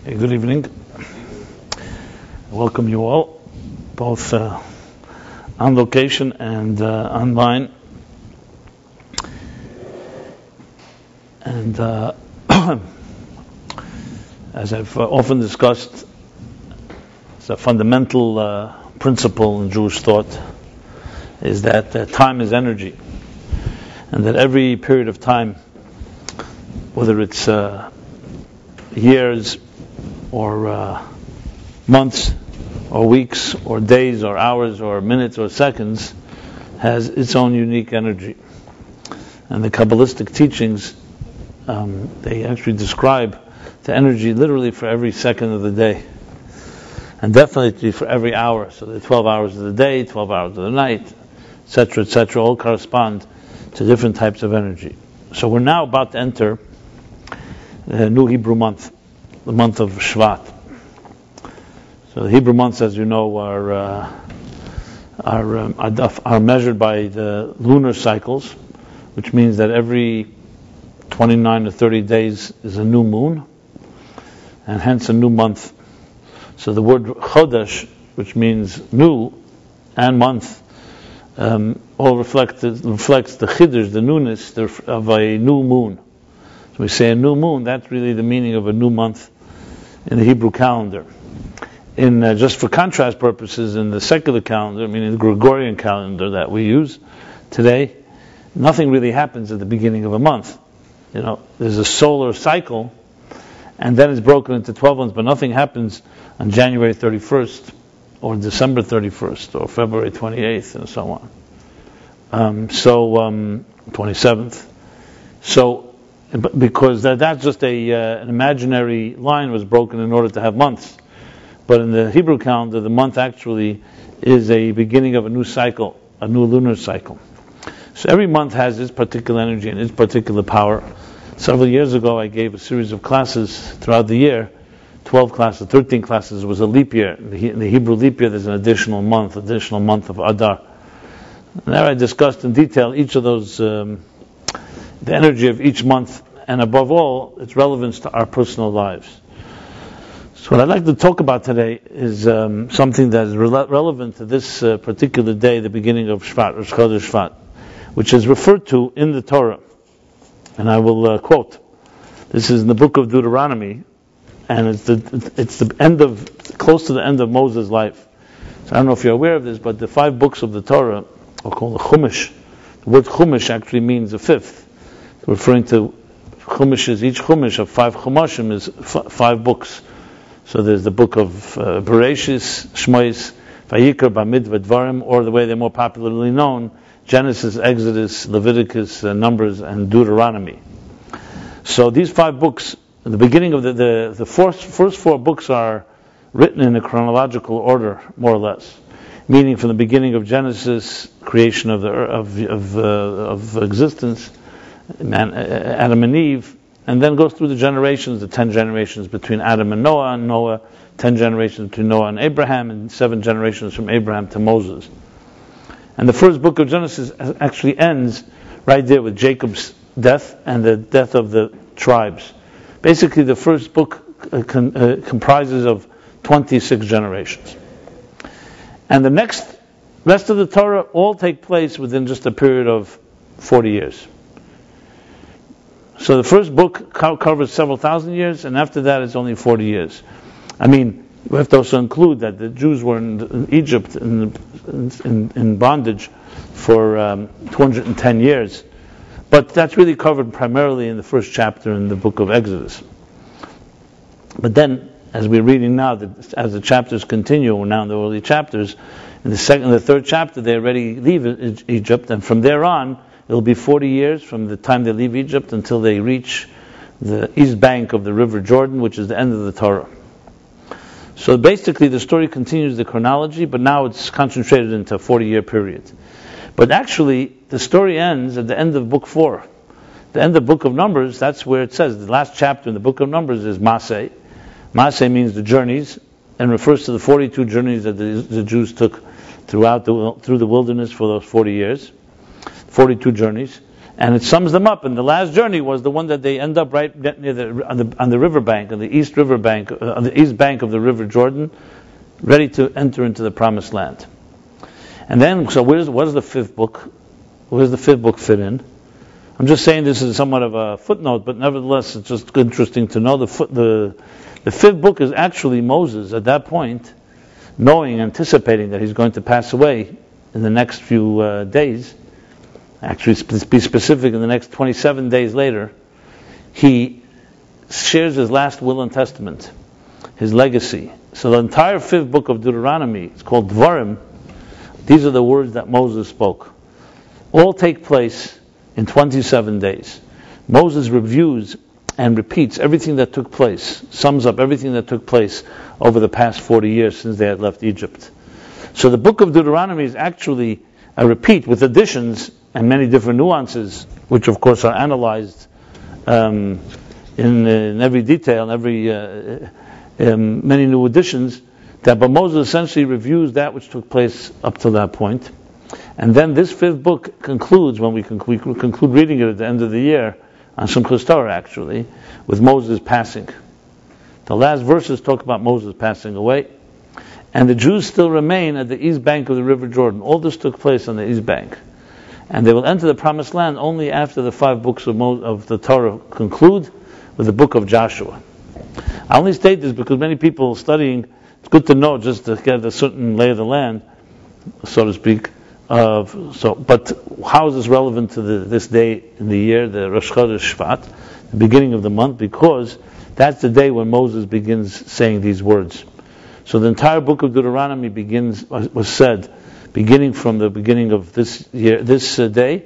Okay, good evening. Welcome you all, both on location and online. And as I've often discussed, it's a fundamental principle in Jewish thought, is that time is energy, and that every period of time, whether it's years or months or weeks or days or hours or minutes or seconds, has its own unique energy. And the Kabbalistic teachings, they actually describe the energy literally for every second of the day, and definitely for every hour. So the 12 hours of the day, 12 hours of the night, etc., all correspond to different types of energy. So we're now about to enter the new Hebrew month, the month of Shvat. So the Hebrew months, as you know, are measured by the lunar cycles, which means that every 29 to 30 days is a new moon, and hence a new month. So the word Chodesh, which means new, and month, all reflects the chiddush, the newness of a new moon. So we say a new moon, that's really the meaning of a new month in the Hebrew calendar. In just for contrast purposes, in the secular calendar, meaning the Gregorian calendar that we use today, nothing really happens at the beginning of a month. You know, there's a solar cycle, and then it's broken into 12 months, but nothing happens on January 31st, or December 31st, or February 28th, and so on. 27th. So, because that's just an imaginary line was broken in order to have months. But in the Hebrew calendar, the month actually is a beginning of a new cycle, a new lunar cycle. So every month has its particular energy and its particular power. Several years ago, I gave a series of classes throughout the year, 12 classes, 13 classes. It was a leap year. In the Hebrew leap year, there's an additional month of Adar. And there I discussed in detail each of those, the energy of each month, and above all, its relevance to our personal lives. So what I'd like to talk about today is something that is relevant to this particular day, the beginning of Shvat, Rosh Chodesh Shvat, which is referred to in the Torah. And I will quote. This is in the book of Deuteronomy, and it's the end of, close to the end of Moses' life. So I don't know if you're aware of this, but the 5 books of the Torah are called the Chumash. The word Chumash actually means a fifth, referring to Chumashes. Each Chumash of 5 Chumashim is 5 books. So there's the book of Bereshis, Shmois, Vayikra, Bamidbar, Dvarim, or the way they're more popularly known, Genesis, Exodus, Leviticus, Numbers, and Deuteronomy. So these 5 books, the beginning of the first 4 books are written in a chronological order, more or less, meaning from the beginning of Genesis, creation of existence, Adam and Eve, and then goes through the generations, the 10 generations between Adam and Noah, 10 generations between Noah and Abraham, and 7 generations from Abraham to Moses. And the first book of Genesis actually ends right there with Jacob's death and the death of the tribes. Basically, the first book comprises of 26 generations. And the rest of the Torah all take place within just a period of 40 years. So the first book covers several thousand years, and after that it's only 40 years. I mean, we have to also include that the Jews were in Egypt in bondage for 210 years. But that's really covered primarily in the first chapter in the book of Exodus. But then, as we're reading now, as the chapters continue, we're now in the early chapters, in the second and the third chapter they already leave Egypt, and from there on, it'll be 40 years from the time they leave Egypt until they reach the east bank of the river Jordan, which is the end of the Torah. So basically the story continues the chronology, but now it's concentrated into a 40-year period. But actually, the story ends at the end of book 4. The end of book of Numbers, that's where it says, the last chapter in the book of Numbers is Maseh. Maseh means the journeys, and refers to the 42 journeys that the Jews took through the wilderness for those 40 years. 42 journeys. And it sums them up. And the last journey was the one that they end up right near on the riverbank, on the east riverbank, on the east bank of the River Jordan, ready to enter into the Promised Land. And then, so what is the fifth book? Where does the fifth book fit in? I'm just saying this is somewhat of a footnote, but nevertheless, it's just interesting to know the fifth book is actually Moses at that point, knowing, anticipating that he's going to pass away in the next few days. Actually, to be specific, in the next 27 days later, he shares his last will and testament, his legacy. So the entire fifth book of Deuteronomy, it's called Dvarim. These are the words that Moses spoke. All take place in 27 days. Moses reviews and repeats everything that took place, sums up everything that took place over the past 40 years since they had left Egypt. So the book of Deuteronomy is actually a repeat with additions and many different nuances, which of course are analyzed in every detail, many new additions. But Moses essentially reviews that which took place up to that point. And then this fifth book concludes, when we conclude reading it at the end of the year, on Simchas Torah actually, with Moses passing. The last verses talk about Moses passing away. And the Jews still remain at the east bank of the River Jordan. All this took place on the east bank. And they will enter the Promised Land only after the 5 books of the Torah conclude with the book of Joshua. I only state this because many people studying, it's good to know just to get a certain lay of the land, so to speak. But how is this relevant to this day in the year, the Rosh Chodesh Shvat, the beginning of the month? Because that's the day when Moses begins saying these words. So the entire book of Deuteronomy was said, beginning from the beginning of this year, this day,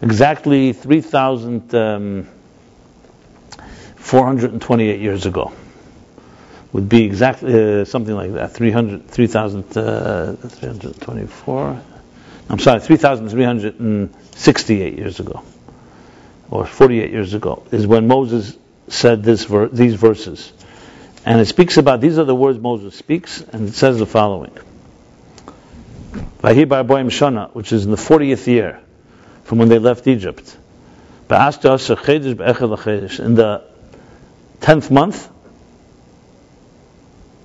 exactly 3,428 years ago. Would be exactly something like that. 3,368 years ago, or 48 years ago, is when Moses said these verses. And it speaks about, these are the words Moses speaks, and it says the following. Vahi Barboim Shana, which is in the 40th year from when they left Egypt. In the 10th month,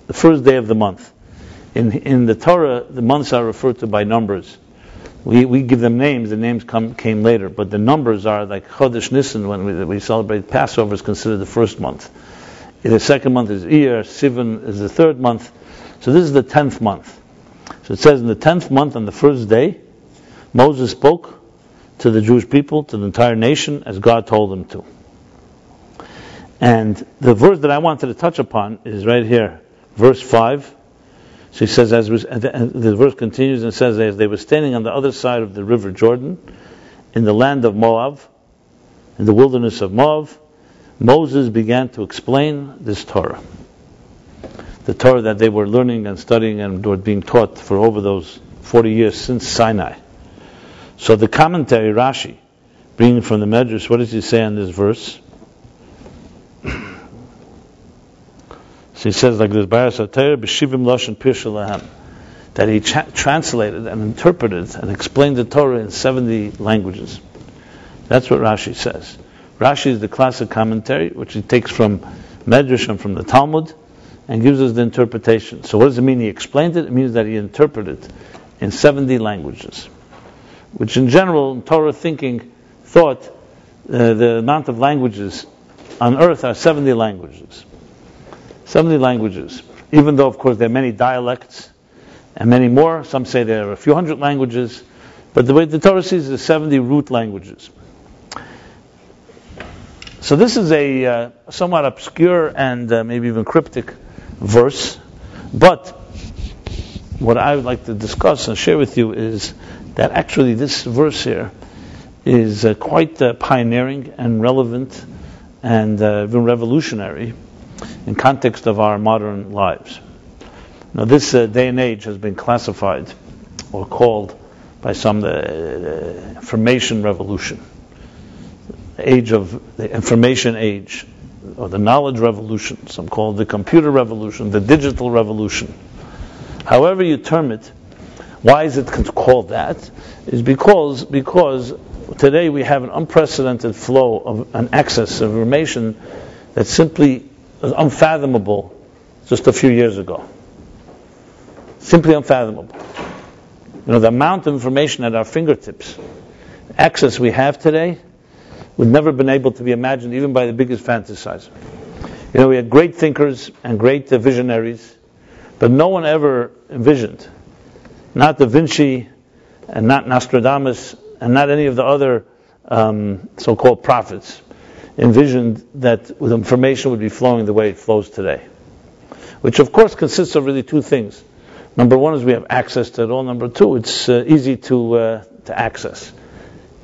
the first day of the month. In the Torah, the months are referred to by numbers. We give them names, the names came later, but the numbers are like Chodesh Nisan, when we celebrate Passover, is considered the first month. The second month is Iyar, Sivan is the third month. So this is the 10th month. So it says in the 10th month, on the first day, Moses spoke to the Jewish people, to the entire nation, as God told him to. And the verse that I wanted to touch upon is right here, verse 5. So he says, the verse continues and says, as they were standing on the other side of the river Jordan, in the land of Moab, in the wilderness of Moab, Moses began to explain this Torah. The Torah that they were learning and studying and were being taught for over those 40 years since Sinai. So the commentary, Rashi, bringing from the Medrash, what does he say on this verse? So he says like this, that he translated and interpreted and explained the Torah in 70 languages. That's what Rashi says. Rashi is the classic commentary, which he takes from Medrash and from the Talmud, and gives us the interpretation. So what does it mean he explained it? It means that he interpreted in 70 languages. Which in general, in Torah thinking, thought the amount of languages on earth are 70 languages. 70 languages. Even though, of course, there are many dialects and many more. Some say there are a few hundred languages. But the way the Torah sees it is 70 root languages. So this is a somewhat obscure and maybe even cryptic verse. But what I would like to discuss and share with you is that actually this verse here is quite pioneering and relevant and even revolutionary in context of our modern lives. Now this day and age has been classified or called by some the information revolution, the age of the information age, or the knowledge revolution. Some call it the computer revolution, the digital revolution. However you term it, why is it called that? Is because today we have an unprecedented flow of an access of information that simply is unfathomable just a few years ago. Simply unfathomable. The amount of information at our fingertips, access we have today, would never have been able to be imagined even by the biggest fantasizer. We had great thinkers and great visionaries, but no one ever envisioned, not Da Vinci and not Nostradamus and not any of the other so-called prophets, envisioned that information would be flowing the way it flows today. Which of course consists of really two things. Number one is we have access to it all. Number two, it's easy to access.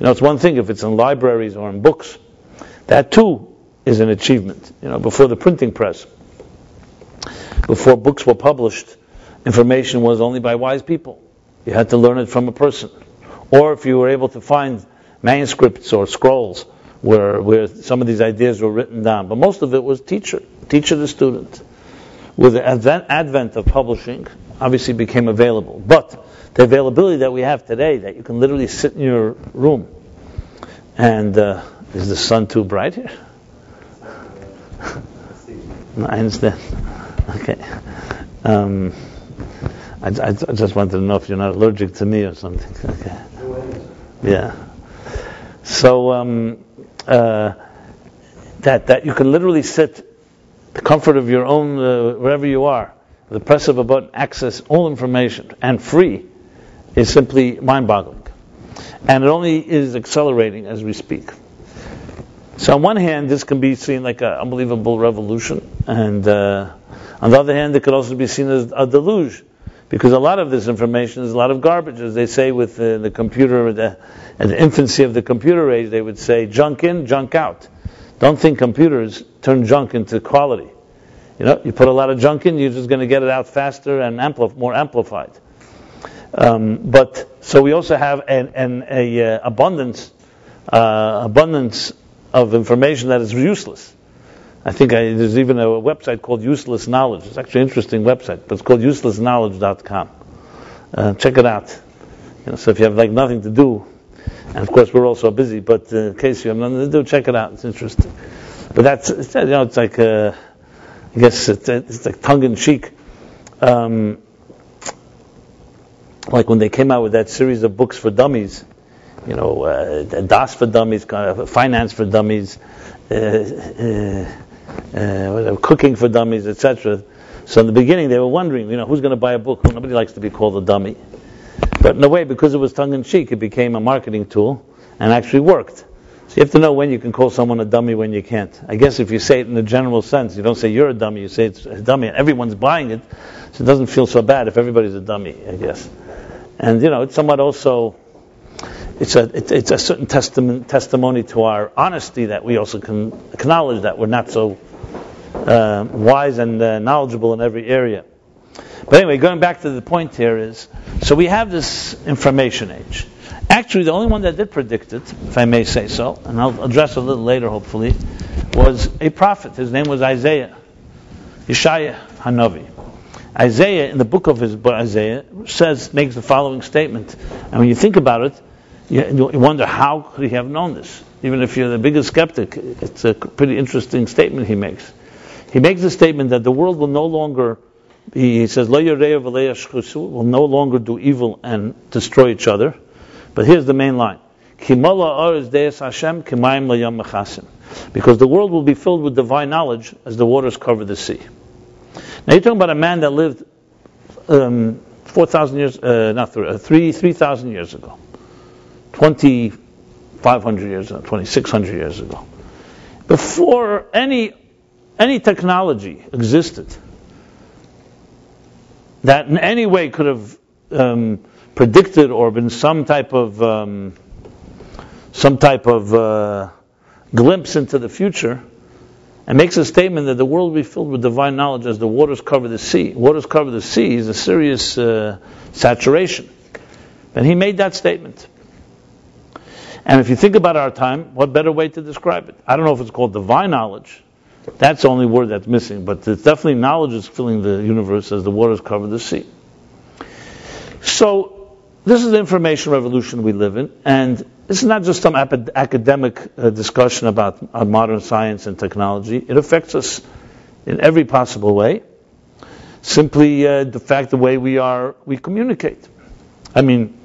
It's one thing if it's in libraries or in books. That too is an achievement. Before the printing press, before books were published, information was only by wise people. You had to learn it from a person. Or if you were able to find manuscripts or scrolls where some of these ideas were written down. But most of it was teacher to student. With the advent of publishing, obviously became available. But the availability that we have today, that you can literally sit in your room and is the sun too bright here? No, I understand. Okay. I just wanted to know if you're not allergic to me or something. Okay. Yeah. So that you can literally sit, the comfort of your own, wherever you are, with the press of a button, access all information and free, is simply mind-boggling. And it only is accelerating as we speak. So on one hand, this can be seen like an unbelievable revolution, and on the other hand, it could also be seen as a deluge, because a lot of this information is a lot of garbage. As they say with the computer, at the infancy of the computer age, they would say, junk in, junk out. Don't think computers turn junk into quality. You put a lot of junk in, you're just going to get it out faster and more amplified. But so we also have an abundance of information that is useless. I think there's even a website called Useless Knowledge. It's actually an interesting website, but it's called uselessknowledge.com. Check it out. So if you have nothing to do, and of course we're all so busy, but in case you have nothing to do, check it out. It's interesting. But it's like I guess it's like tongue-in-cheek. Like when they came out with that series of books for dummies, DOS for dummies, finance for dummies, cooking for dummies, etc. So in the beginning they were wondering, who's going to buy a book? Well, nobody likes to be called a dummy. But in a way, because it was tongue-in-cheek, it became a marketing tool and actually worked. So you have to know when you can call someone a dummy, when you can't. I guess if you say it in a general sense, you don't say you're a dummy, you say it's a dummy, and everyone's buying it, so it doesn't feel so bad if everybody's a dummy, I guess. And it's somewhat also, it's a certain testimony to our honesty, that we also can acknowledge that we're not so wise and knowledgeable in every area. But anyway, going back to the point here is, so we have this information age. Actually, the only one that did predict it, if I may say so, and I'll address it a little later hopefully, was a prophet. His name was Isaiah, Yeshaya Hanavi. Isaiah, in the book of Isaiah, makes the following statement. And when you think about it, you wonder, how could he have known this? Even if you're the biggest skeptic, it's a pretty interesting statement he makes. He makes the statement that the world will no longer be, he says, will no longer do evil and destroy each other. But here's the main line. Because the world will be filled with divine knowledge as the waters cover the sea. Now you're talking about a man that lived 4,000 years, 3,000 years ago, 2,500 years ago, 2,600 years ago. Before any technology existed that in any way could have predicted or been some type of glimpse into the future, and makes a statement that the world will be filled with divine knowledge as the waters cover the sea. Waters cover the sea is a serious saturation. And he made that statement. And if you think about our time, what better way to describe it? I don't know if it's called divine knowledge. That's the only word that's missing. But it's definitely knowledge is filling the universe as the waters cover the sea. So, this is the information revolution we live in. And this is not just some academic discussion about modern science and technology. It affects us in every possible way. Simply the way we communicate. I mean,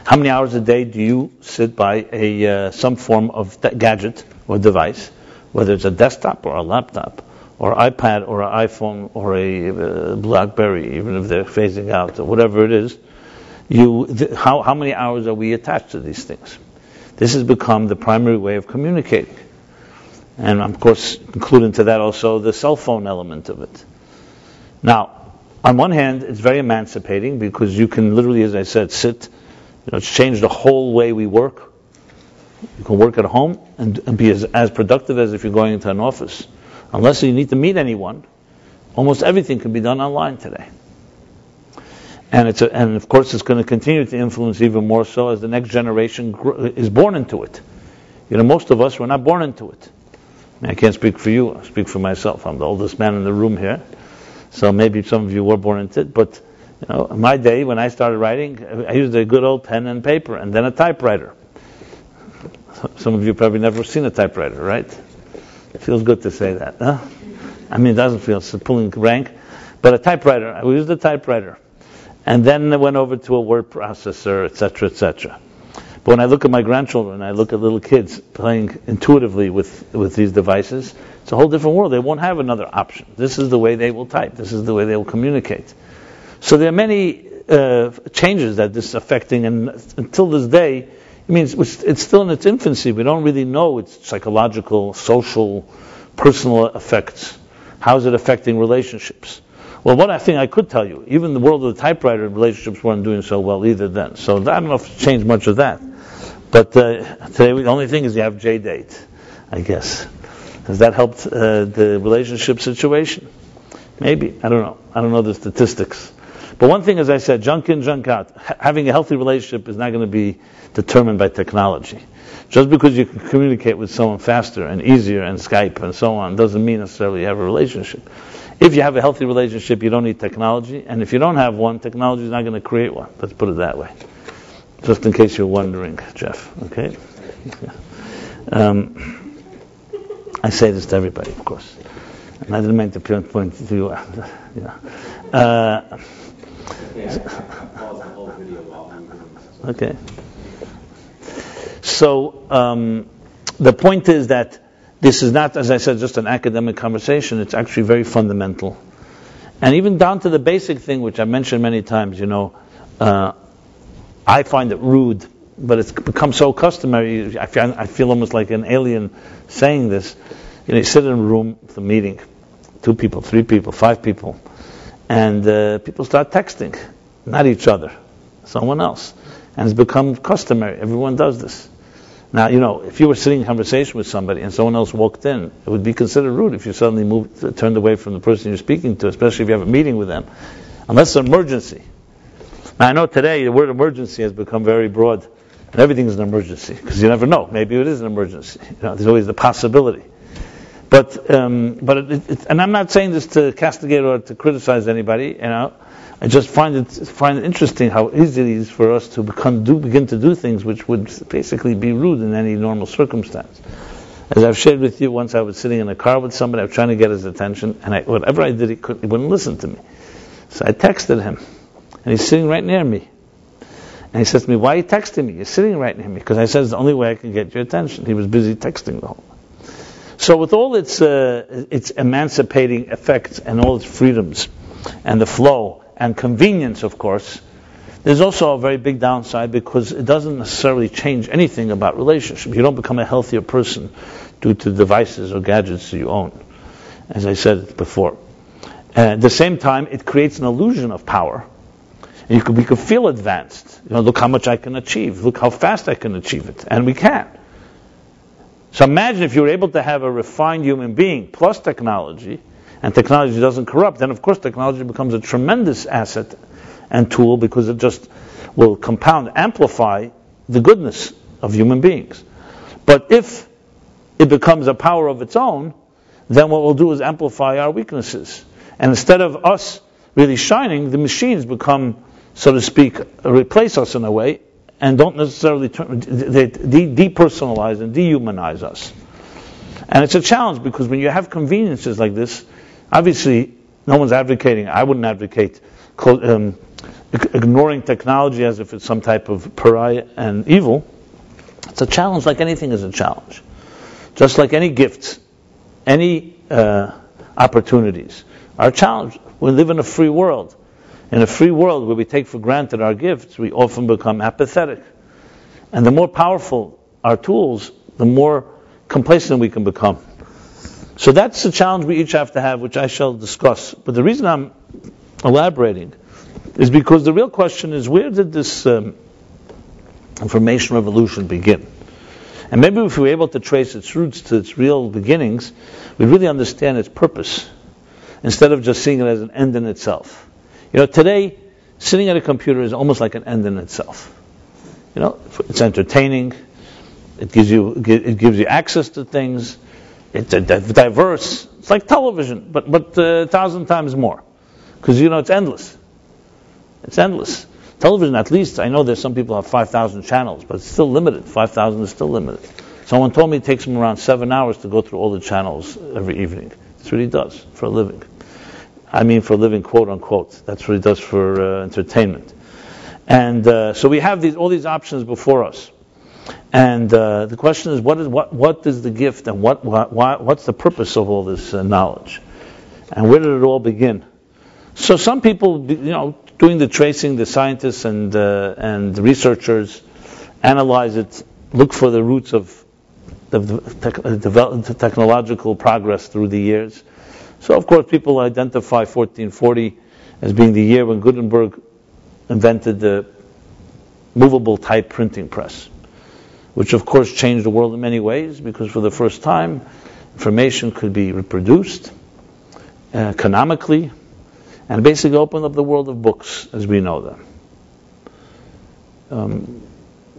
how many hours a day do you sit by some form of gadget or device, whether it's a desktop or a laptop, or iPad or an iPhone or a BlackBerry, even if they're phasing out or whatever it is? How many hours are we attached to these things? This has become the primary way of communicating. And of course, including to that also the cell phone element of it. Now, on one hand, it's very emancipating because you can literally, as I said, sit. It's changed the whole way we work. You can work at home and be as productive as if you're going into an office. Unless you need to meet anyone, almost everything can be done online today. And of course, it's going to continue to influence even more so as the next generation is born into it. Most of us were not born into it. I can't speak for you. I speak for myself. I'm the oldest man in the room here, so maybe some of you were born into it. But in my day, when I started writing, I used a good old pen and paper, and then a typewriter. Some of you probably never seen a typewriter, right? It feels good to say that, huh? I mean, it doesn't feel so pulling rank, but a typewriter. I used a typewriter. And then I went over to a word processor, etc., etc. But when I look at my grandchildren, I look at little kids playing intuitively with these devices, it's a whole different world. They won't have another option. This is the way they will type. This is the way they will communicate. So there are many changes that this is affecting, and until this day, it's still in its infancy. We don't really know its psychological, social, personal effects. How is it affecting relationships? Well, what I think I could tell you, even the world of the typewriter, relationships weren't doing so well either then. So I don't know if it's changed much of that. But today, the only thing is you have JDate, I guess. Has that helped the relationship situation? Maybe. I don't know. I don't know the statistics. But one thing, as I said, junk in, junk out. Having a healthy relationship is not going to be determined by technology. Just because you can communicate with someone faster and easier and Skype and so on doesn't mean necessarily you have a relationship. If you have a healthy relationship, you don't need technology. And if you don't have one, technology is not going to create one. Let's put it that way. Just in case you're wondering, Jeff. Okay? I say this to everybody, of course. And I didn't mean to point to you. Okay. So the point is that this is not, as I said, just an academic conversation. It's actually very fundamental. And even down to the basic thing, which I've mentioned many times, I find it rude, but it's become so customary. I feel almost like an alien saying this. You sit in a room with a meeting, 2 people, 3 people, 5 people, and people start texting, not each other, someone else. And it's become customary. Everyone does this. Now, if you were sitting in conversation with somebody and someone else walked in, it would be considered rude if you suddenly turned away from the person you're speaking to, especially if you have a meeting with them, unless it's an emergency. Now, I know today the word emergency has become very broad, and everything is an emergency, because you never know. Maybe it is an emergency. There's always the possibility. But and I'm not saying this to castigate or to criticize anybody. I just find it interesting how easy it is for us to begin to do things which would basically be rude in any normal circumstance. As I've shared with you, once I was sitting in a car with somebody, I was trying to get his attention, and whatever I did, he wouldn't listen to me. So I texted him, and he's sitting right near me. And he says to me, "Why are you texting me? You're sitting right near me." Because I said, "It's the only way I can get your attention." He was busy texting the whole time. So with all its emancipating effects and all its freedoms and the flow and convenience, of course, there's also a very big downside, because it doesn't necessarily change anything about relationship. You don't become a healthier person due to devices or gadgets you own, as I said before. At the same time, it creates an illusion of power. And we could feel advanced. Look how much I can achieve. Look how fast I can achieve it. And we can. So imagine if you were able to have a refined human being plus technology, and technology doesn't corrupt, then of course technology becomes a tremendous asset and tool, because it just will compound, amplify the goodness of human beings. But if it becomes a power of its own, then what we'll do is amplify our weaknesses. And instead of us really shining, the machines become, so to speak, replace us in a way, and don't necessarily they depersonalize and dehumanize us. And it's a challenge because when you have conveniences like this, obviously no one's advocating, I wouldn't advocate ignoring technology as if it's some type of pariah and evil. It's a challenge like anything is a challenge. Just like any gifts, any opportunities are a challenge. We live in a free world. In a free world where we take for granted our gifts, we often become apathetic. And the more powerful our tools, the more complacent we can become. So that's the challenge we each have to have, which I shall discuss. But the reason I'm elaborating is because the real question is, where did this information revolution begin? And maybe if we were able to trace its roots to its real beginnings, we'd really understand its purpose, instead of just seeing it as an end in itself. Today, sitting at a computer is almost like an end in itself. It's entertaining. It gives you access to things. It's diverse. It's like television, but 1,000 times more, because it's endless. It's endless. Television, at least, I know there's some people have 5,000 channels, but it's still limited. 5,000 is still limited. Someone told me it takes them around 7 hours to go through all the channels every evening. That's what he does for a living. I mean, for a living, quote unquote. That's what he does for entertainment. And so we have all these options before us. And the question is, what is the gift, and what's the purpose of all this knowledge, and where did it all begin? So some people, doing the tracing, the scientists and the researchers analyze it, look for the roots of the technological progress through the years. So of course people identify 1440 as being the year when Gutenberg invented the movable type printing press, which of course changed the world in many ways, because for the first time information could be reproduced economically, and basically opened up the world of books as we know them.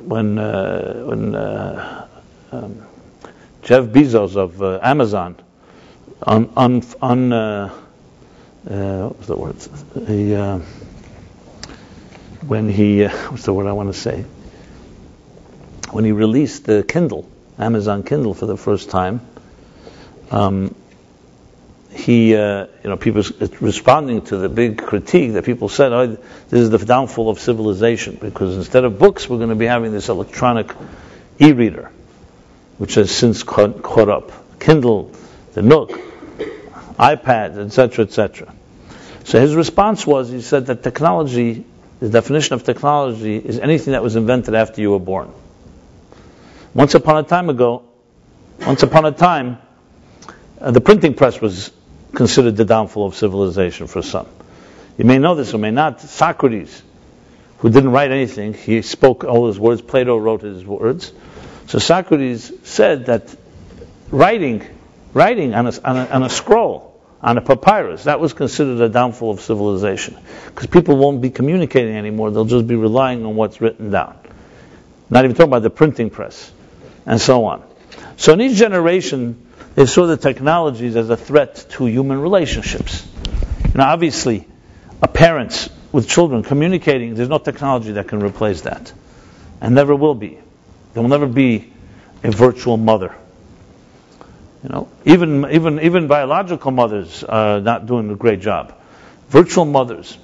When Jeff Bezos of Amazon what was the word? What's the word I want to say? When he released the Kindle, Amazon Kindle, for the first time, people responding to the big critique that people said, this is the downfall of civilization, because instead of books, we're going to be having this electronic e-reader, which has since caught up. Kindle, the Nook, iPad, etc., etc. So his response was, he said that technology, the definition of technology is anything that was invented after you were born. Once upon a time, the printing press was considered the downfall of civilization for some. You may know this or may not. Socrates, who didn't write anything, he spoke all his words. Plato wrote his words. So Socrates said that writing on a scroll, on a papyrus, that was considered a downfall of civilization, because people won't be communicating anymore. They'll just be relying on what's written down. Not even talking about the printing press, and so on. So in each generation, they saw the technologies as a threat to human relationships. Obviously, parents with children communicating, there's no technology that can replace that, and never will be. There will never be a virtual mother. Even biological mothers are not doing a great job. Virtual mothers,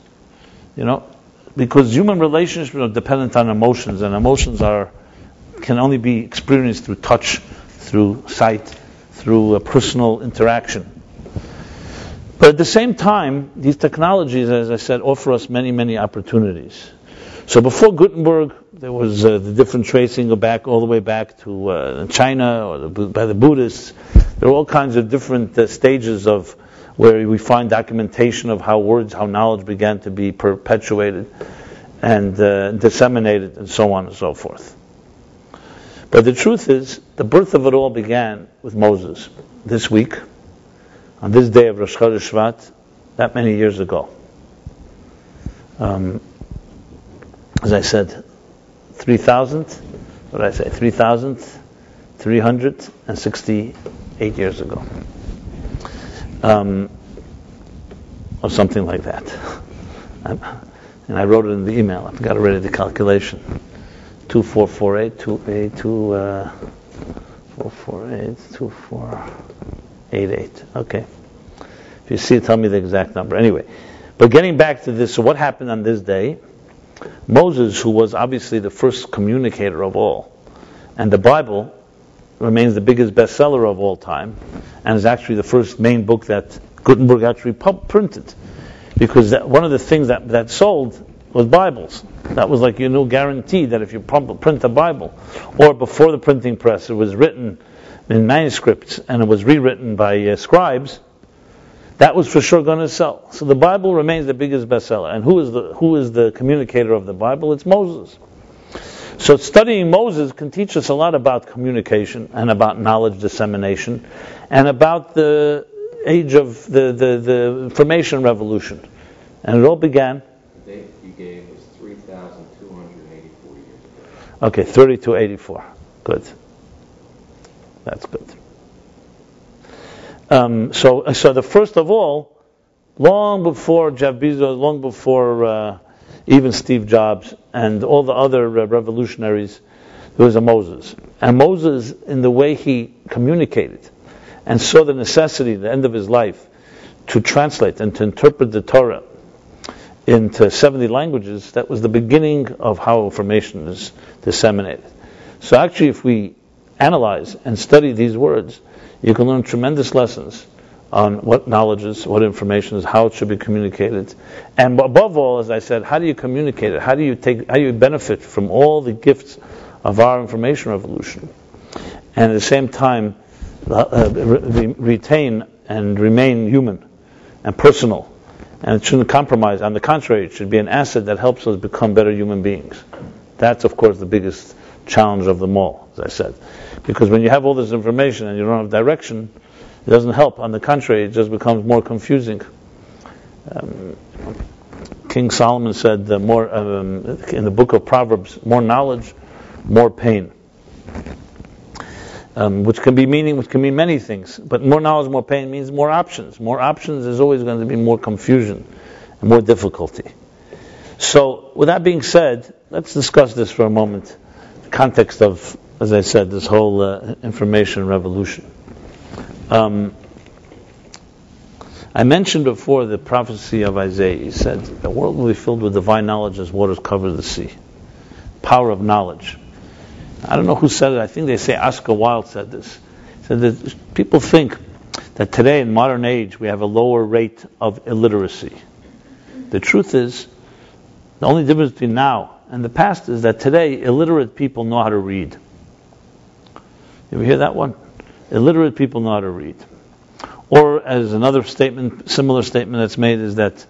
because human relationships are dependent on emotions, and emotions can only be experienced through touch, through sight, through personal interaction. But at the same time, these technologies, as I said, offer us many, many opportunities. So before Gutenberg, there was the different tracing all the way back to China, or by the Buddhists. There are all kinds of different stages of where we find documentation of how knowledge began to be perpetuated and disseminated, and so on and so forth. But the truth is, the birth of it all began with Moses, this week, on this day of Rosh Chodesh Shvat, that many years ago. As I said, 3,368 years ago. Or something like that. And I wrote it in the email. I forgot already the calculation. 2448, 448, 2488. Okay. If you see it, tell me the exact number. Anyway, but getting back to this, so what happened on this day? Moses, who was obviously the first communicator of all, and the Bible remains the biggest bestseller of all time, and is actually the first main book that Gutenberg actually printed, because one of the things that sold was Bibles. That was like, guaranteed that if you print a Bible, or before the printing press, it was written in manuscripts and it was rewritten by scribes, that was for sure going to sell. So the Bible remains the biggest bestseller. And who is the communicator of the Bible? It's Moses. So studying Moses can teach us a lot about communication and about knowledge dissemination and about the age of the information revolution. And it all began. The date you gave was 3,284 years ago. Okay, 3284. Good. That's good. So the first of all, long before Jeff Bezos, long before even Steve Jobs and all the other revolutionaries, there was a Moses. And Moses, in the way he communicated and saw the necessity at the end of his life to translate and to interpret the Torah into 70 languages, that was the beginning of how information is disseminated. So actually, if we analyze and study these words, you can learn tremendous lessons on what knowledge is, what information is, how it should be communicated, and above all, as I said, how do you communicate it? How do you benefit from all the gifts of our information revolution, and at the same time retain and remain human and personal, and it shouldn't compromise. On the contrary, it should be an asset that helps us become better human beings. That's, of course, the biggest challenge of them all, as I said. Because when you have all this information and you don't have direction, it doesn't help. On the contrary, it just becomes more confusing. King Solomon said in the book of Proverbs, more knowledge, more pain. Which can mean many things. But more knowledge, more pain means more options. More options is always going to be more confusion and more difficulty. So, with that being said, let's discuss this for a moment. The context of, as I said, this whole information revolution. I mentioned before the prophecy of Isaiah. He said, the world will be filled with divine knowledge as waters cover the sea. Power of knowledge. I don't know who said it. I think they say Oscar Wilde said this. He said that people think that today in modern age we have a lower rate of illiteracy. The truth is, the only difference between now and the past is that today illiterate people know how to read. You ever hear that one? Illiterate people know how to read. Or as another statement, similar statement that's made is that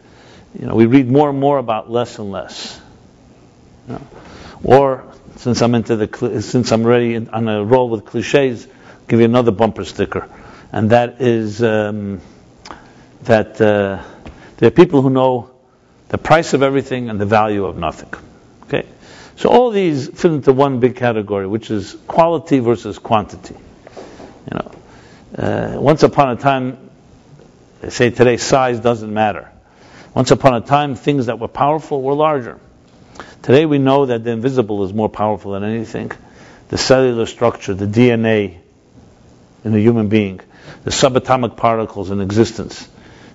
we read more and more about less and less. Or since I'm already on a roll with cliches, I'll give you another bumper sticker, and that is that there are people who know the price of everything and the value of nothing. Okay, so all these fit into one big category, which is quality versus quantity. Once upon a time, they say today size doesn't matter. Once upon a time, things that were powerful were larger. Today we know that the invisible is more powerful than anything. The cellular structure, the DNA in a human being, the subatomic particles in existence.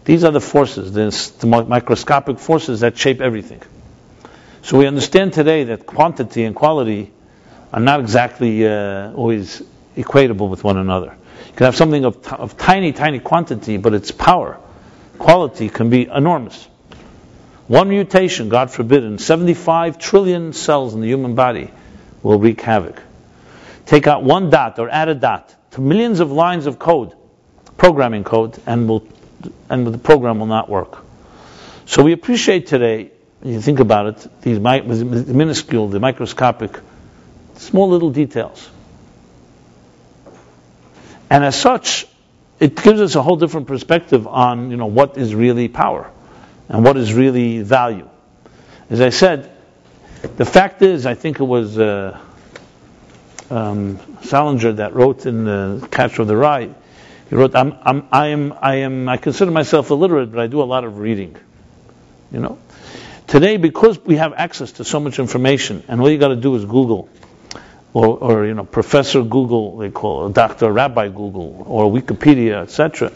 These are the forces, the microscopic forces that shape everything. So we understand today that quantity and quality are not exactly always equatable with one another. You can have something of tiny, tiny quantity, but its power, quality can be enormous. One mutation, God forbid, in 75 trillion cells in the human body will wreak havoc. Take out one dot or add a dot to millions of lines of code, programming code, and the program will not work. So we appreciate today, when you think about it, these minuscule, the microscopic, small little details. And as such, it gives us a whole different perspective on what is really power and what is really value. As I said, the fact is, I think it was Salinger that wrote in the Catcher of the Rye. He wrote, "I consider myself illiterate, but I do a lot of reading." today, because we have access to so much information, and all you got to do is Google, or Professor Google, they call it, Dr. Rabbi Google, or Wikipedia, etc.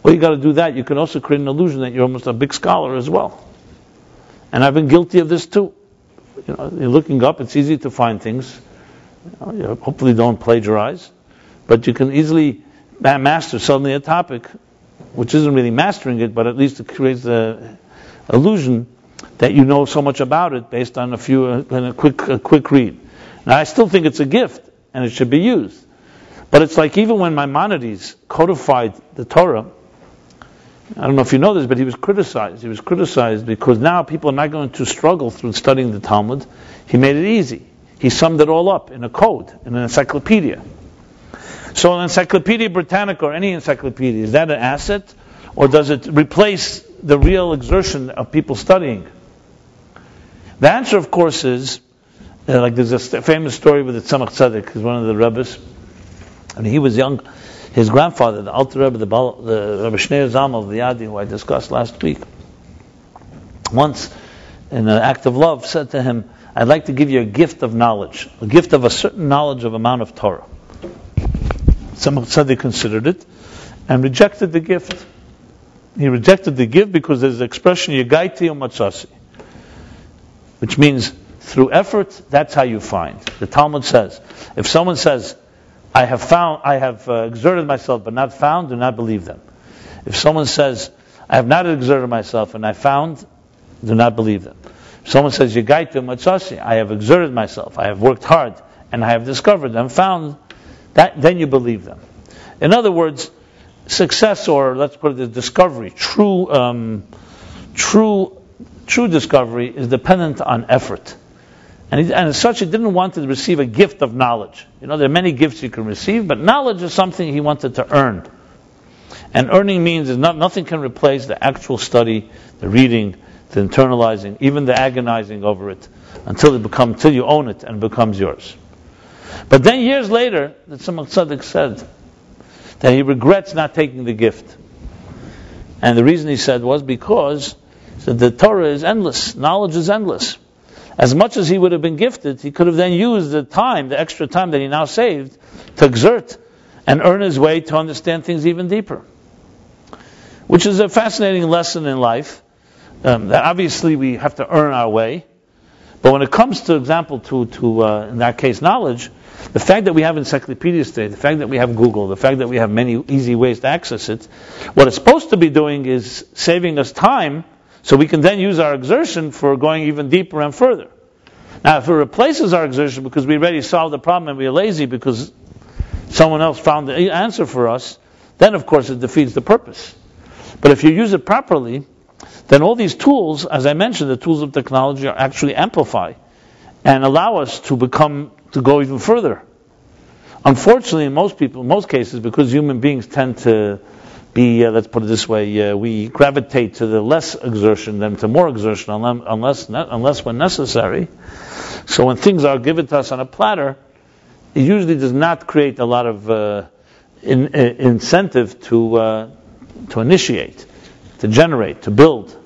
Well, you got to do that. You can also create an illusion that you're almost a big scholar as well. And I've been guilty of this too. You're looking up; it's easy to find things. Hopefully, don't plagiarize, but you can easily master suddenly a topic, which isn't really mastering it, but at least it creates the illusion that you know so much about it based on a quick read. Now, I still think it's a gift and it should be used, but it's like even when Maimonides codified the Torah. I don't know if you know this, but he was criticized. He was criticized because now people are not going to struggle through studying the Talmud. He made it easy. He summed it all up in a code, in an encyclopedia. So an Encyclopedia Britannica or any encyclopedia, is that an asset? Or does it replace the real exertion of people studying? The answer, of course, is, like there's a famous story with the Tzemach Tzedek, who's one of the Rebbes. When he was young, his grandfather, the Alter Rebbe, the Rebbe Shneir Zalman of the Yadi, who I discussed last week, once, in an act of love, said to him, I'd like to give you a gift of knowledge, a gift of a certain knowledge of amount of Torah. Tzemach Tzedek considered it and rejected the gift. He rejected the gift because there's the expression Yagaiti Umatsasi, which means through effort, that's how you find. The Talmud says, if someone says, I have exerted myself but not found, do not believe them. If someone says, I have not exerted myself and I found, do not believe them. If someone says, Yagaiti Umatsasi, I have exerted myself, I have worked hard, and I have discovered and found, then you believe them. In other words, success, or let's put it as discovery, true discovery is dependent on effort. And as such, he didn't want to receive a gift of knowledge. There are many gifts you can receive, but knowledge is something he wanted to earn. And earning means nothing can replace the actual study, the reading, the internalizing, even the agonizing over it, until you own it and it becomes yours. But then years later, the Tzemach Tzedek said that he regrets not taking the gift. And the reason he said was because the Torah is endless, knowledge is endless. As much as he would have been gifted, he could have then used the extra time that he now saved, to exert and earn his way to understand things even deeper. Which is a fascinating lesson in life. That obviously we have to earn our way. But when it comes to example to in that case knowledge, the fact that we have encyclopedias today, the fact that we have Google, the fact that we have many easy ways to access it, what it's supposed to be doing is saving us time so we can then use our exertion for going even deeper and further. Now, if it replaces our exertion because we already solved the problem and we're lazy because someone else found the answer for us, then of course it defeats the purpose. But if you use it properly, then all these tools, as I mentioned, the tools of technology are actually amplify and allow us to go even further. Unfortunately, in most cases, because human beings tend to be, let's put it this way, we gravitate to the less exertion than to more exertion, unless when necessary. So when things are given to us on a platter, it usually does not create a lot of incentive to initiate, to generate, to build.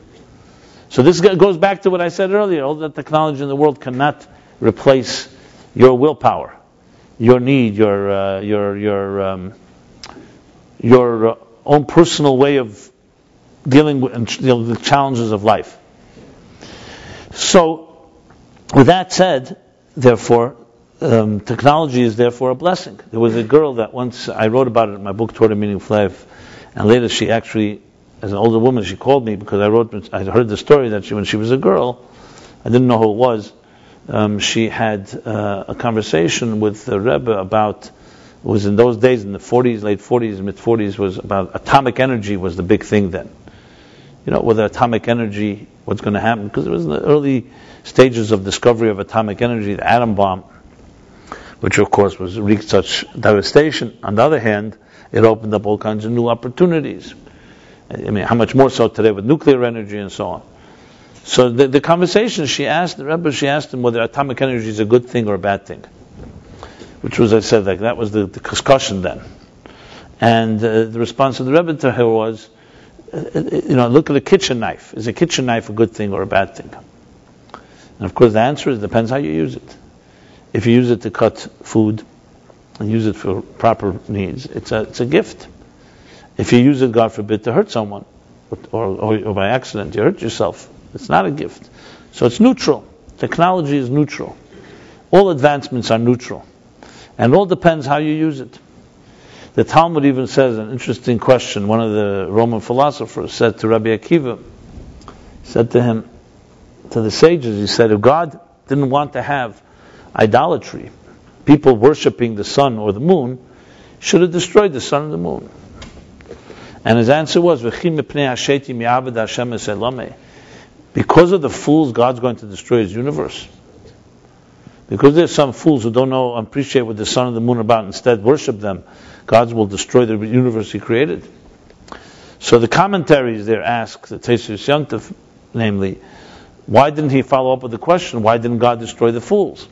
So this goes back to what I said earlier. All the technology in the world cannot replace your willpower, your need, your own personal way of dealing with the challenges of life. So, with that said, therefore, technology is therefore a blessing. There was a girl that once, I wrote about it in my book, Torah Meaning of Life, and later she actually, as an older woman, she called me because I heard the story that when she was a girl, I didn't know who it was, she had a conversation with the Rebbe about, it was in those days, in the 40s, late 40s, mid 40s, was about atomic energy was the big thing then. Whether atomic energy, what's going to happen, because it was in the early stages of discovery of atomic energy, the atom bomb, which of course wreaked such devastation. On the other hand, it opened up all kinds of new opportunities. I mean, how much more so today with nuclear energy and so on. So the conversation, she asked him whether atomic energy is a good thing or a bad thing. Which was, I said, that was the discussion then. And the response of the Rebbe to her was, Look at a kitchen knife. Is a kitchen knife a good thing or a bad thing? And of course the answer is, it depends how you use it. If you use it to cut food and use it for proper needs, it's a gift. If you use it, God forbid, to hurt someone, or by accident you hurt yourself, it's not a gift. So it's neutral. Technology is neutral. All advancements are neutral. And it all depends how you use it. The Talmud even says an interesting question. One of the Roman philosophers said to Rabbi Akiva, said to him, to the sages, he said, if God didn't want to have idolatry, people worshipping the sun or the moon, should have destroyed the sun and the moon. And his answer was, because of the fools, God's going to destroy his universe. Because there's some fools who don't know and appreciate what the sun and the moon are about, instead worship them, God will destroy the universe he created. So the commentaries there ask, the Tesis Yontif, namely, why didn't he follow up with the question, why didn't God destroy the fools?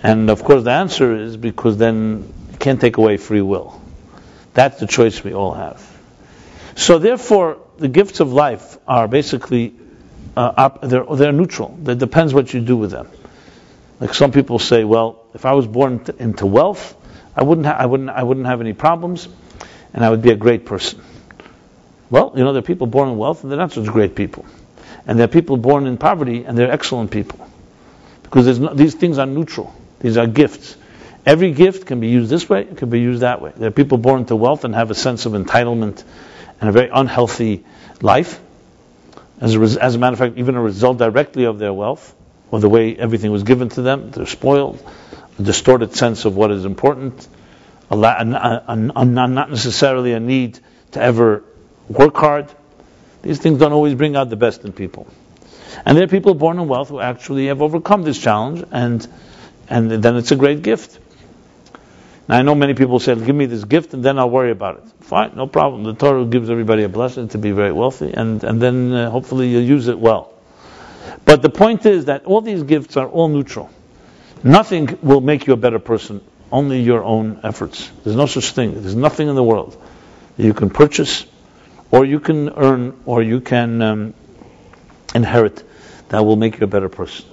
And of course the answer is because then you can't take away free will. That's the choice we all have. So therefore, the gifts of life are basically, they're neutral. It depends what you do with them. Like some people say, well, if I was born into wealth, I wouldn't have any problems, and I would be a great person. Well, there are people born in wealth, and they're not such great people. And there are people born in poverty, and they're excellent people. Because these things are neutral. These are gifts. Every gift can be used this way, it can be used that way. There are people born into wealth and have a sense of entitlement and a very unhealthy life. As a matter of fact, even a result directly of their wealth, or the way everything was given to them, they're spoiled, a distorted sense of what is important, not necessarily a need to ever work hard. These things don't always bring out the best in people. And there are people born in wealth who actually have overcome this challenge, and then it's a great gift. Now I know many people say, give me this gift and then I'll worry about it. Fine, no problem. The Torah gives everybody a blessing to be very wealthy, and then hopefully you'll use it well. But the point is that all these gifts are all neutral. Nothing will make you a better person, only your own efforts. There's no such thing. There's nothing in the world that you can purchase, or you can earn, or you can inherit that will make you a better person.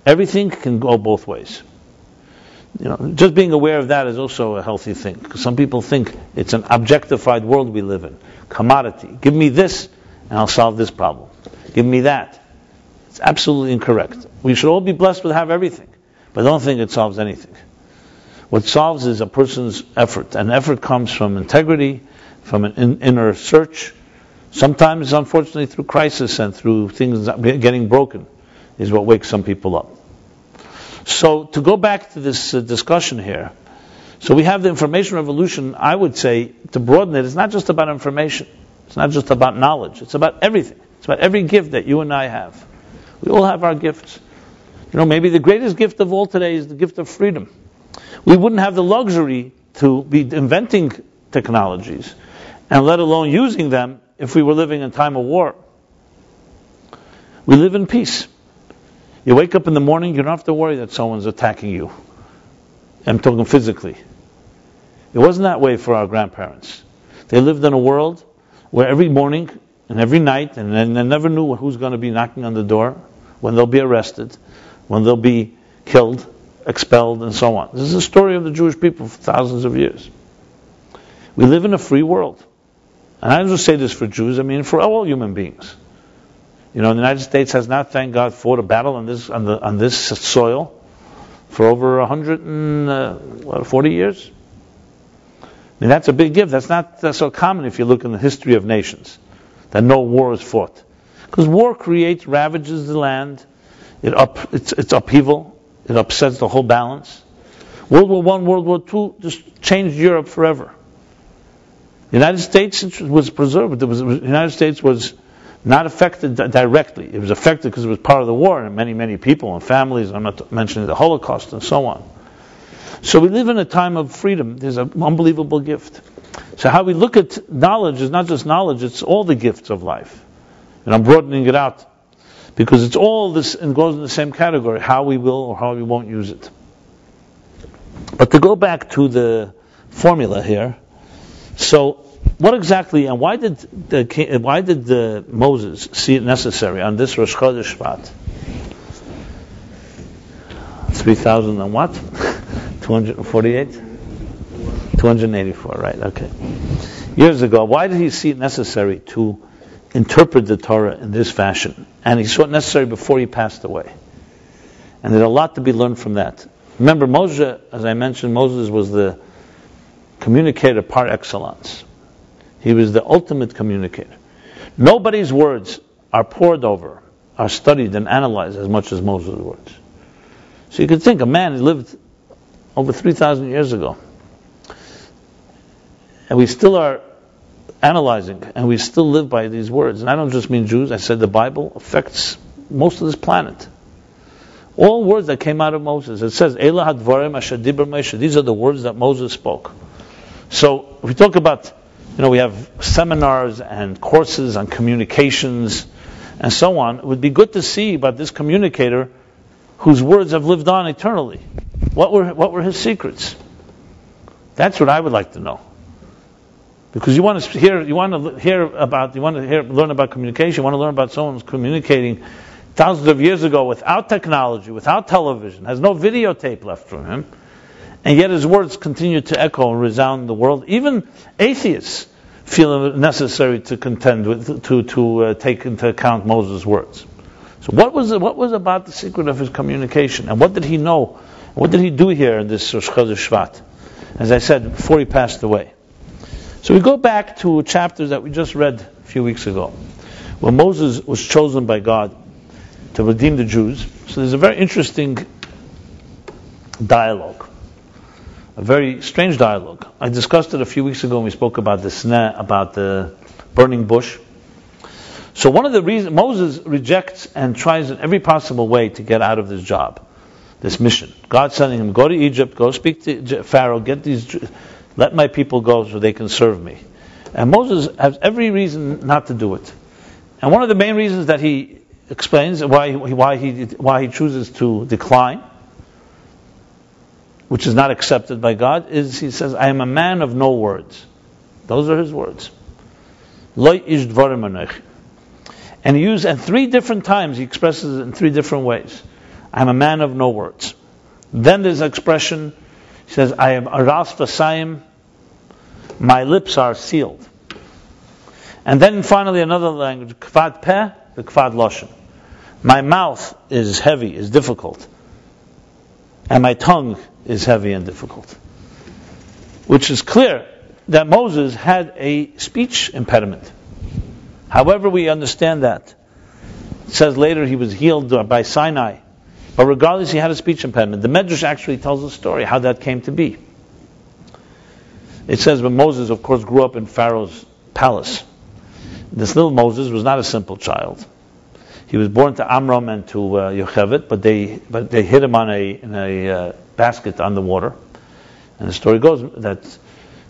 Everything can go both ways. Just being aware of that is also a healthy thing, because some people think it's an objectified world we live in. Commodity. Give me this, and I'll solve this problem. Give me that. It's absolutely incorrect. We should all be blessed with have everything, but don't think it solves anything. What solves is a person's effort, and effort comes from integrity, from an inner search. Sometimes, unfortunately, through crisis and through things getting broken is what wakes some people up. So to go back to this discussion here, so we have the information revolution. I would say, to broaden it, it's not just about information. It's not just about knowledge. It's about everything. It's about every gift that you and I have. We all have our gifts. Maybe the greatest gift of all today is the gift of freedom. We wouldn't have the luxury to be inventing technologies, and let alone using them, if we were living in time of war. We live in peace. You wake up in the morning, you don't have to worry that someone's attacking you. I'm talking physically. It wasn't that way for our grandparents. They lived in a world where every morning and every night, and they never knew who's going to be knocking on the door, when they'll be arrested, when they'll be killed, expelled, and so on. This is the story of the Jewish people for thousands of years. We live in a free world. And I don't just say this for Jews, I mean for all human beings. The United States has not, thank God, fought a battle on this soil for over 140 years. I mean, that's a big gift. That's not so common if you look in the history of nations, that no war is fought. Because war creates, ravages the land, it's upheaval, it upsets the whole balance. World War I, World War II just changed Europe forever. The United States was preserved. The United States was not affected directly. It was affected because it was part of the war, and many, many people and families. I'm not mentioning the Holocaust and so on. So we live in a time of freedom. There's an unbelievable gift. So how we look at knowledge is not just knowledge, it's all the gifts of life. And I'm broadening it out, because it's all this and goes in the same category, how we will or how we won't use it. But to go back to the formula here, so what exactly, and why did Moses see it necessary on this Rosh Chodesh Shvat? 3,000 and what? 248? 284, right, okay. Years ago, why did he see it necessary to interpret the Torah in this fashion? And he saw it necessary before he passed away. And there's a lot to be learned from that. Remember, Moshe, as I mentioned, Moses was the communicator par excellence. He was the ultimate communicator. Nobody's words are pored over, are studied and analyzed as much as Moses' words. So you could think, a man who lived over 3,000 years ago, and we still are analyzing, and we still live by these words. And I don't just mean Jews, I said the Bible affects most of this planet. All words that came out of Moses. It says, Eila hadvarim asher diber Moshe. These are the words that Moses spoke. So, if we talk about, we have seminars and courses on communications and so on, it would be good to see about this communicator whose words have lived on eternally. What were his secrets? That's what I would like to know. Because you want to learn about communication, you want to learn about someone who's communicating thousands of years ago without technology, without television, has no videotape left from him, and yet his words continue to echo and resound in the world. Even atheists feel it necessary to contend with, to take into account Moses' words. So what was about the secret of his communication, and what did he know? What did he do here in this Rosh Chodesh Shvat? As I said, before he passed away. So we go back to chapters that we just read a few weeks ago, where Moses was chosen by God to redeem the Jews. So there's a very interesting dialogue, a very strange dialogue. I discussed it a few weeks ago when we spoke about the sneh, about the burning bush. So one of the reasons Moses rejects and tries in every possible way to get out of this job, this mission. God's sending him, go to Egypt, go speak to Pharaoh, let my people go so they can serve me. And Moses has every reason not to do it. And one of the main reasons that he explains why he chooses to decline, which is not accepted by God, is he says, I am a man of no words. Those are his words. Lo ish dvarim anochi. And and 3 different times he expresses it in 3 different ways. I am a man of no words. Then there's an expression, he says, I am aras v'sayim, my lips are sealed. And then finally another language, kvad peh, the kvad lashon. My mouth is heavy, is difficult. And my tongue is heavy and difficult. Which is clear that Moses had a speech impediment. However we understand that. It says later he was healed by Sinai. But regardless, he had a speech impediment. The Medrash actually tells the story, how that came to be. It says when Moses, of course, grew up in Pharaoh's palace. This little Moses was not a simple child. He was born to Amram and to Yocheved, but they hid him in a basket on the water. And the story goes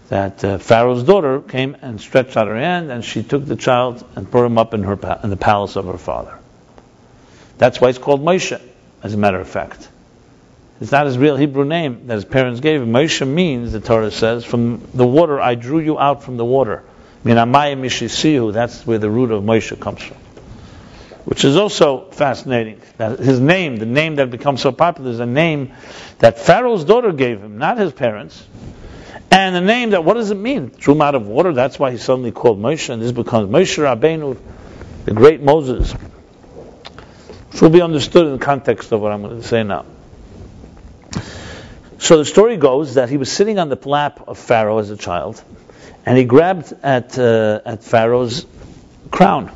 that Pharaoh's daughter came and stretched out her hand, and she took the child and brought him up in the palace of her father. That's why it's called Moshe, as a matter of fact. It's not his real Hebrew name that his parents gave him. Moshe means, the Torah says, from the water, I drew you out from the water. Minamayim mishisihu, that's where the root of Moshe comes from. Which is also fascinating. That his name, the name that becomes so popular, is a name that Pharaoh's daughter gave him, not his parents. And the name that, what does it mean? Drew him out of water, that's why he's suddenly called Moshe, and this becomes Moshe Rabbeinu, the great Moses. Which will be understood in the context of what I'm going to say now. So the story goes that he was sitting on the lap of Pharaoh as a child, and he grabbed at Pharaoh's crown,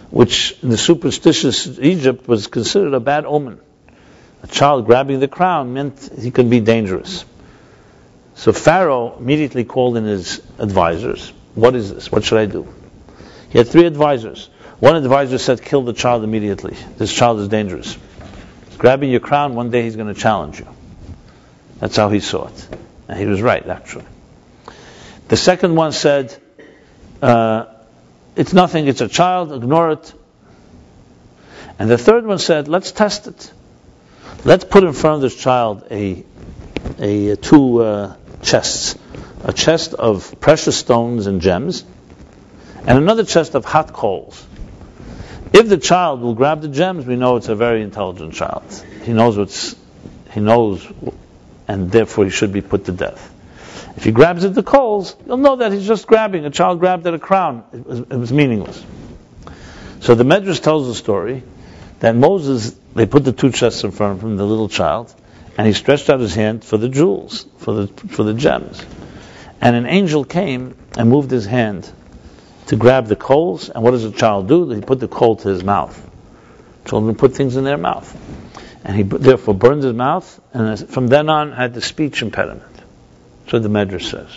which in the superstitious Egypt was considered a bad omen. A child grabbing the crown meant he could be dangerous. So Pharaoh immediately called in his advisors. What is this? What should I do? He had 3 advisors. One advisor said, kill the child immediately. This child is dangerous. He's grabbing your crown, one day he's going to challenge you. That's how he saw it. And he was right, actually. The second one said, it's nothing, it's a child, ignore it. And the third one said, let's test it. Let's put in front of this child 2 chests a chest of precious stones and gems, and another chest of hot coals. If the child will grab the gems, we know it's a very intelligent child. He knows, and therefore he should be put to death. If he grabs at the coals, you'll know that he's just grabbing. A child grabbed at a crown. It was meaningless. So the Medrash tells the story that Moses, they put the two chests in front of him, the little child, and he stretched out his hand for the jewels, for the gems. And an angel came and moved his hand to grab the coals. And what does a child do? He put the coal to his mouth. Children put things in their mouth. And he therefore burned his mouth, and from then on had the speech impediment. So the Medrash says.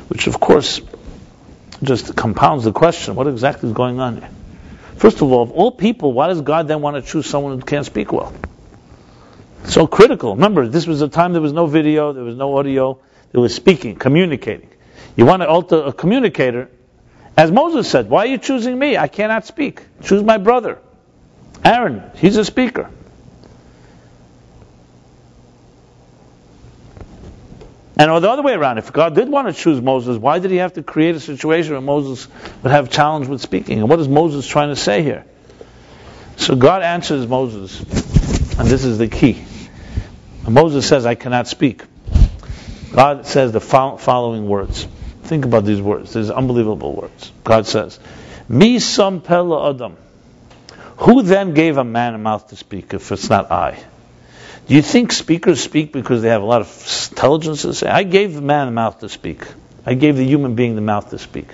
Which of course just compounds the question, what exactly is going on here? First of all people, why does God then want to choose someone who can't speak well? So critical. Remember, this was a time there was no video, there was no audio, there was speaking, communicating. You want to alter a communicator, as Moses said, why are you choosing me? I cannot speak. Choose my brother, Aaron. He's a speaker. And or the other way around, if God did want to choose Moses, why did he have to create a situation where Moses would have challenge with speaking? And what is Moses trying to say here? So God answers Moses, and this is the key. And Moses says, I cannot speak. God says the following words. Think about these words. These unbelievable words. God says, Mi sam pela adam. Who then gave a man a mouth to speak if it's not I? Do you think speakers speak because they have a lot of intelligence to say? I gave the man a mouth to speak. I gave the human being the mouth to speak.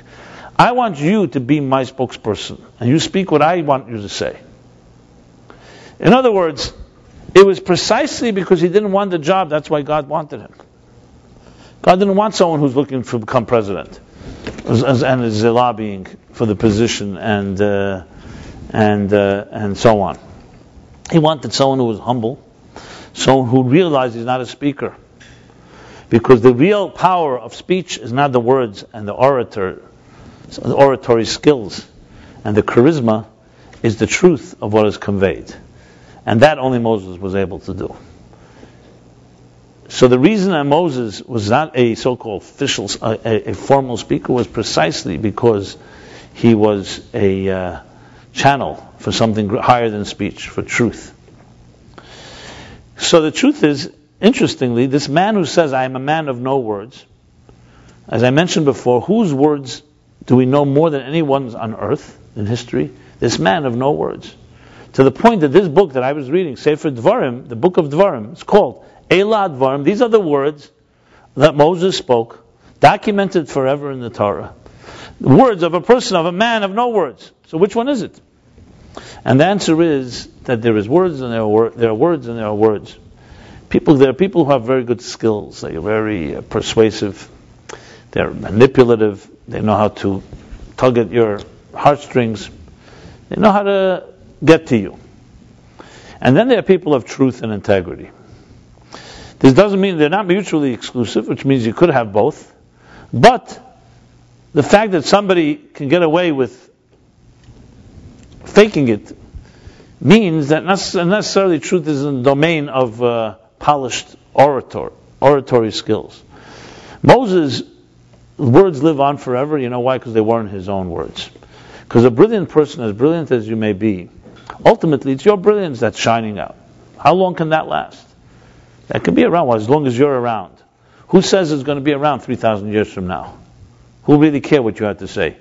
I want you to be my spokesperson, and you speak what I want you to say. In other words, it was precisely because he didn't want the job, that's why God wanted him. God didn't want someone who's looking to become president and is lobbying for the position and so on. He wanted someone who was humble, someone who realized he's not a speaker. Because the real power of speech is not the words and the oratory skills. And the charisma is the truth of what is conveyed. And that only Moses was able to do. So the reason that Moses was not a so-called official, a formal speaker, was precisely because he was a channel for something higher than speech, for truth. So the truth is, interestingly, this man who says, I am a man of no words, as I mentioned before, whose words do we know more than anyone's on earth in history? This man of no words. To the point that this book that I was reading, Sefer Dvarim, the book of Dvarim, it's called Eila Dvarim. These are the words that Moses spoke, documented forever in the Torah. The words of a person, of a man of no words. So which one is it? And the answer is that there is words and there are words and there are words. There are people who have very good skills. They are very persuasive. They're manipulative. They know how to tug at your heartstrings. They know how to get to you. And then there are people of truth and integrity. This doesn't mean they're not mutually exclusive, which means you could have both. But the fact that somebody can get away with faking it means that necessarily truth is in the domain of polished oratory skills. Moses' words live on forever. You know why? Because they weren't his own words. Because a brilliant person, as brilliant as you may be, ultimately it's your brilliance that's shining out. How long can that last? That can be around as long as you're around. Who says it's going to be around 3,000 years from now? Who really care what you have to say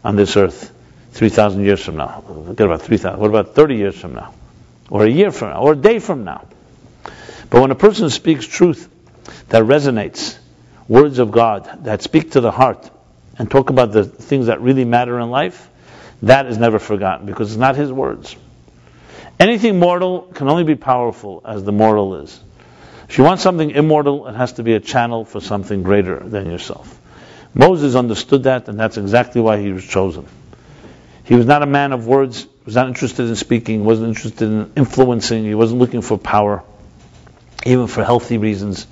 on this earth 3,000 years from now? Forget about 3,000. What about 30 years from now? Or a year from now? Or a day from now? But when a person speaks truth that resonates, words of God that speak to the heart and talk about the things that really matter in life, that is never forgotten because it's not his words. Anything mortal can only be powerful as the mortal is. If you want something immortal, it has to be a channel for something greater than yourself. Moses understood that, and that's exactly why he was chosen. He was not a man of words. He was not interested in speaking. He wasn't interested in influencing. He wasn't looking for power, even for healthy reasons,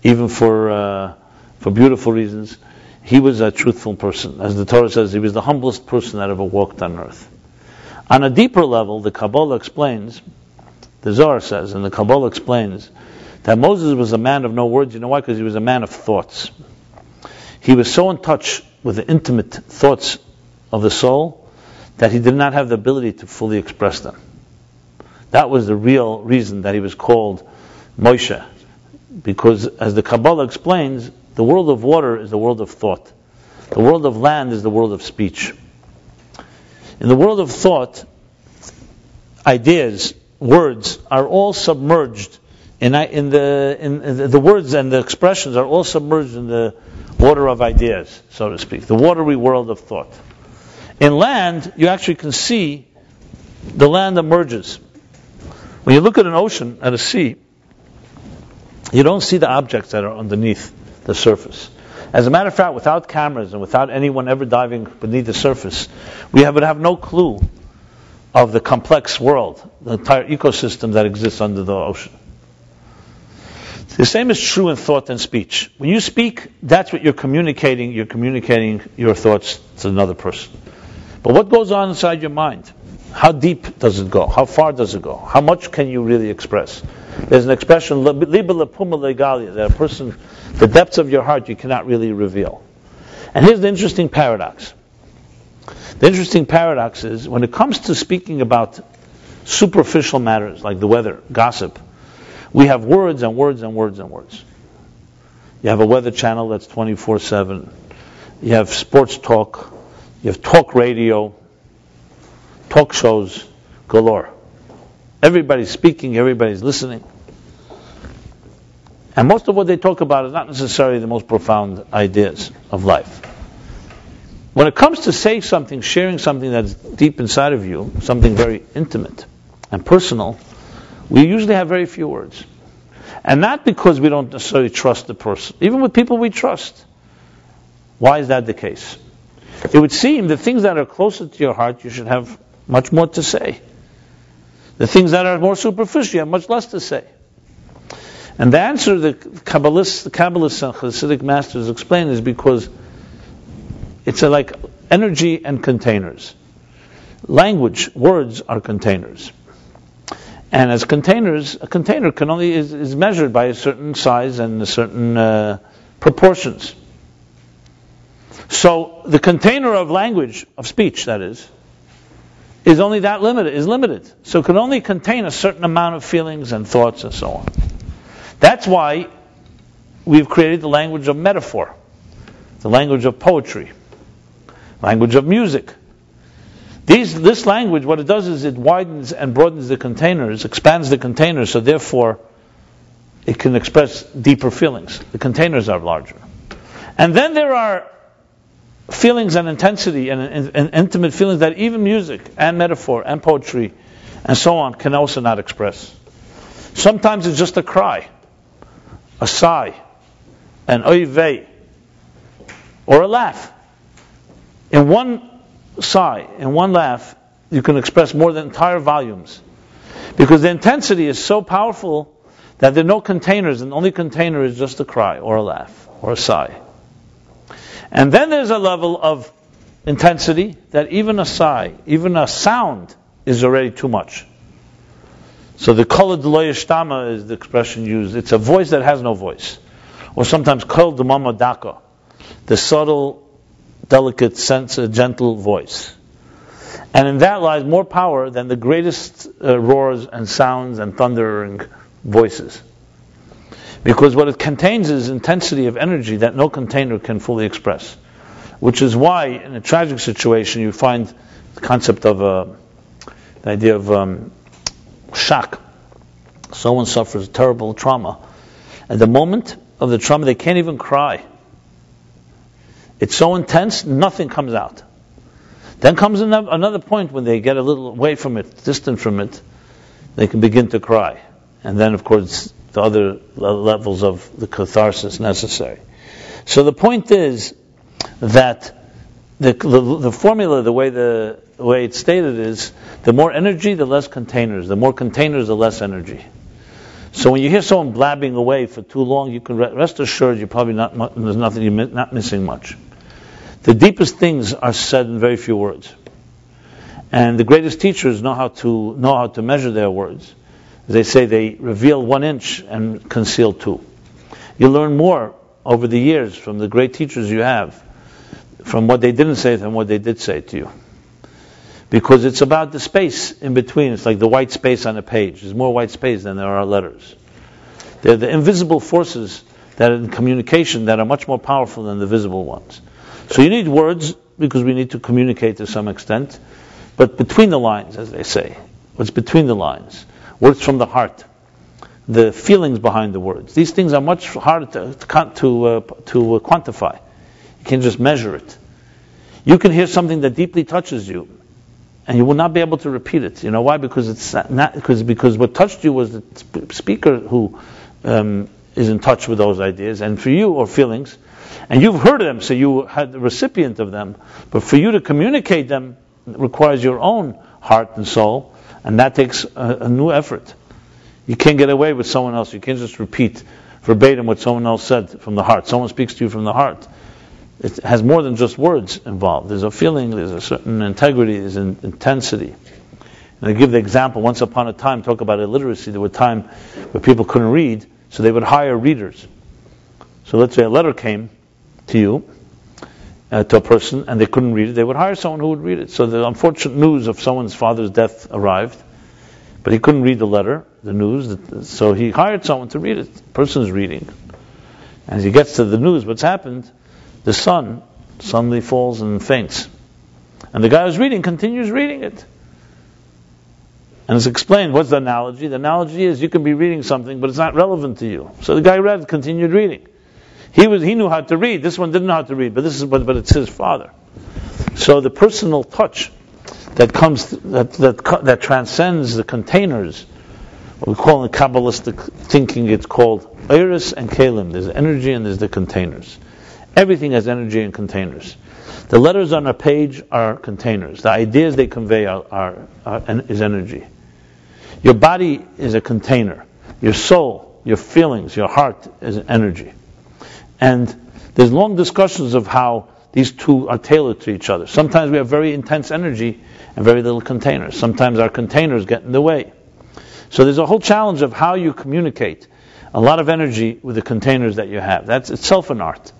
even for beautiful reasons. He was a truthful person. As the Torah says, he was the humblest person that ever walked on earth. On a deeper level, the Kabbalah explains, the Zohar says, and the Kabbalah explains, that Moses was a man of no words. You know why? Because he was a man of thoughts. He was so in touch with the intimate thoughts of the soul that he did not have the ability to fully express them. That was the real reason that he was called Moshe. Because, as the Kabbalah explains, the world of water is the world of thought. The world of land is the world of speech. In the world of thought, ideas, words are all submerged in the words and the expressions are all submerged in the water of ideas, so to speak, the watery world of thought. In land, you actually can see the land emerges. When you look at an ocean, at a sea, you don't see the objects that are underneath the surface. As a matter of fact, without cameras and without anyone ever diving beneath the surface, we would have no clue of the complex world, the entire ecosystem that exists under the ocean. The same is true in thought and speech. When you speak, that's what you're communicating. You're communicating your thoughts to another person. But what goes on inside your mind? How deep does it go? How far does it go? How much can you really express? There's an expression, liba lepuma legalia, that a person, the depths of your heart you cannot really reveal. And here's the interesting paradox. The interesting paradox is, when it comes to speaking about superficial matters like the weather, gossip, we have words and words and words and words. You have a weather channel that's 24/7. You have sports talk. You have talk radio, talk shows galore. Everybody's speaking, everybody's listening. And most of what they talk about is not necessarily the most profound ideas of life. When it comes to saying something, sharing something that's deep inside of you, something very intimate and personal, we usually have very few words. And not because we don't necessarily trust the person. Even with people we trust. Why is that the case? It would seem the things that are closer to your heart, you should have much more to say. The things that are more superficial, you have much less to say. And the answer the Kabbalists and Hasidic masters explain is because it's like energy and containers. Language, words are containers. And as containers, a container can only is measured by a certain size and a certain proportions. So the container of language, of speech that is only that limited. So it can only contain a certain amount of feelings and thoughts and so on. That's why we've created the language of metaphor, the language of poetry, language of music. This language, what it does is it widens and broadens the containers, expands the containers, so therefore it can express deeper feelings. The containers are larger. And then there are feelings and intensity and intimate feelings that even music and metaphor and poetry and so on can also not express. Sometimes it's just a cry, a sigh, an oy vey, or a laugh. In one sigh, in one laugh, you can express more than entire volumes. Because the intensity is so powerful that there are no containers, and the only container is just a cry, or a laugh, or a sigh. And then there's a level of intensity that even a sigh, even a sound, is already too much. So the kol lo yishtama is the expression used. It's a voice that has no voice. Or sometimes kol d'mama daka, the subtle, delicate, gentle voice. And in that lies more power than the greatest roars and sounds and thundering voices. Because what it contains is intensity of energy that no container can fully express. Which is why, in a tragic situation, you find the concept of the idea of shock. Someone suffers terrible trauma. At the moment of the trauma, they can't even cry. It's so intense, nothing comes out. Then comes another point when they get a little away from it, distant from it, they can begin to cry. And then, of course, the other levels of the catharsis necessary. So the point is that the formula, the way it's stated is, the more energy, the less containers. The more containers, the less energy. So when you hear someone blabbing away for too long, you can rest assured you're probably not missing much. The deepest things are said in very few words. And the greatest teachers know how to measure their words. They say they reveal 1 inch and conceal 2. You learn more over the years from the great teachers you have, from what they didn't say and what they did say to you. Because it's about the space in between. It's like the white space on a page. There's more white space than there are letters. They're the invisible forces that are in communication that are much more powerful than the visible ones. So you need words because we need to communicate to some extent, but between the lines, as they say. What's between the lines? Words from the heart. The feelings behind the words. These things are much harder to quantify. You can't just measure it. You can hear something that deeply touches you, and you will not be able to repeat it. You know why? Because it's not because what touched you was the speaker who is in touch with those ideas, and for you, or feelings, and you've heard them, so you had the recipient of them. But for you to communicate them requires your own heart and soul, and that takes a new effort. You can't get away with someone else. You can't just repeat verbatim what someone else said from the heart. Someone speaks to you from the heart. It has more than just words involved. There's a feeling, there's a certain integrity, there's an intensity. And I give the example, once upon a time, talk about illiteracy, there was a time where people couldn't read, so they would hire readers. So let's say a letter came to you, to a person, and they couldn't read it, they would hire someone who would read it. So the unfortunate news of someone's father's death arrived, but he couldn't read the letter, the news, so he hired someone to read it. The person's reading. And as he gets to the news, what's happened, the son suddenly falls and faints. And the guy who's reading continues reading it. And it's explained, what's the analogy? The analogy is you can be reading something, but it's not relevant to you. So the guy read, continued reading. He knew how to read. This one didn't know how to read, but it's his father. So the personal touch that comes that transcends the containers, what we call in Kabbalistic thinking, it's called Iris and Kalim. There's energy and there's the containers. Everything has energy and containers. The letters on a page are containers. The ideas they convey is energy. Your body is a container. Your soul, your feelings, your heart is energy. And there's long discussions of how these two are tailored to each other. Sometimes we have very intense energy and very little containers. Sometimes our containers get in the way. So there's a whole challenge of how you communicate a lot of energy with the containers that you have. That's itself an art.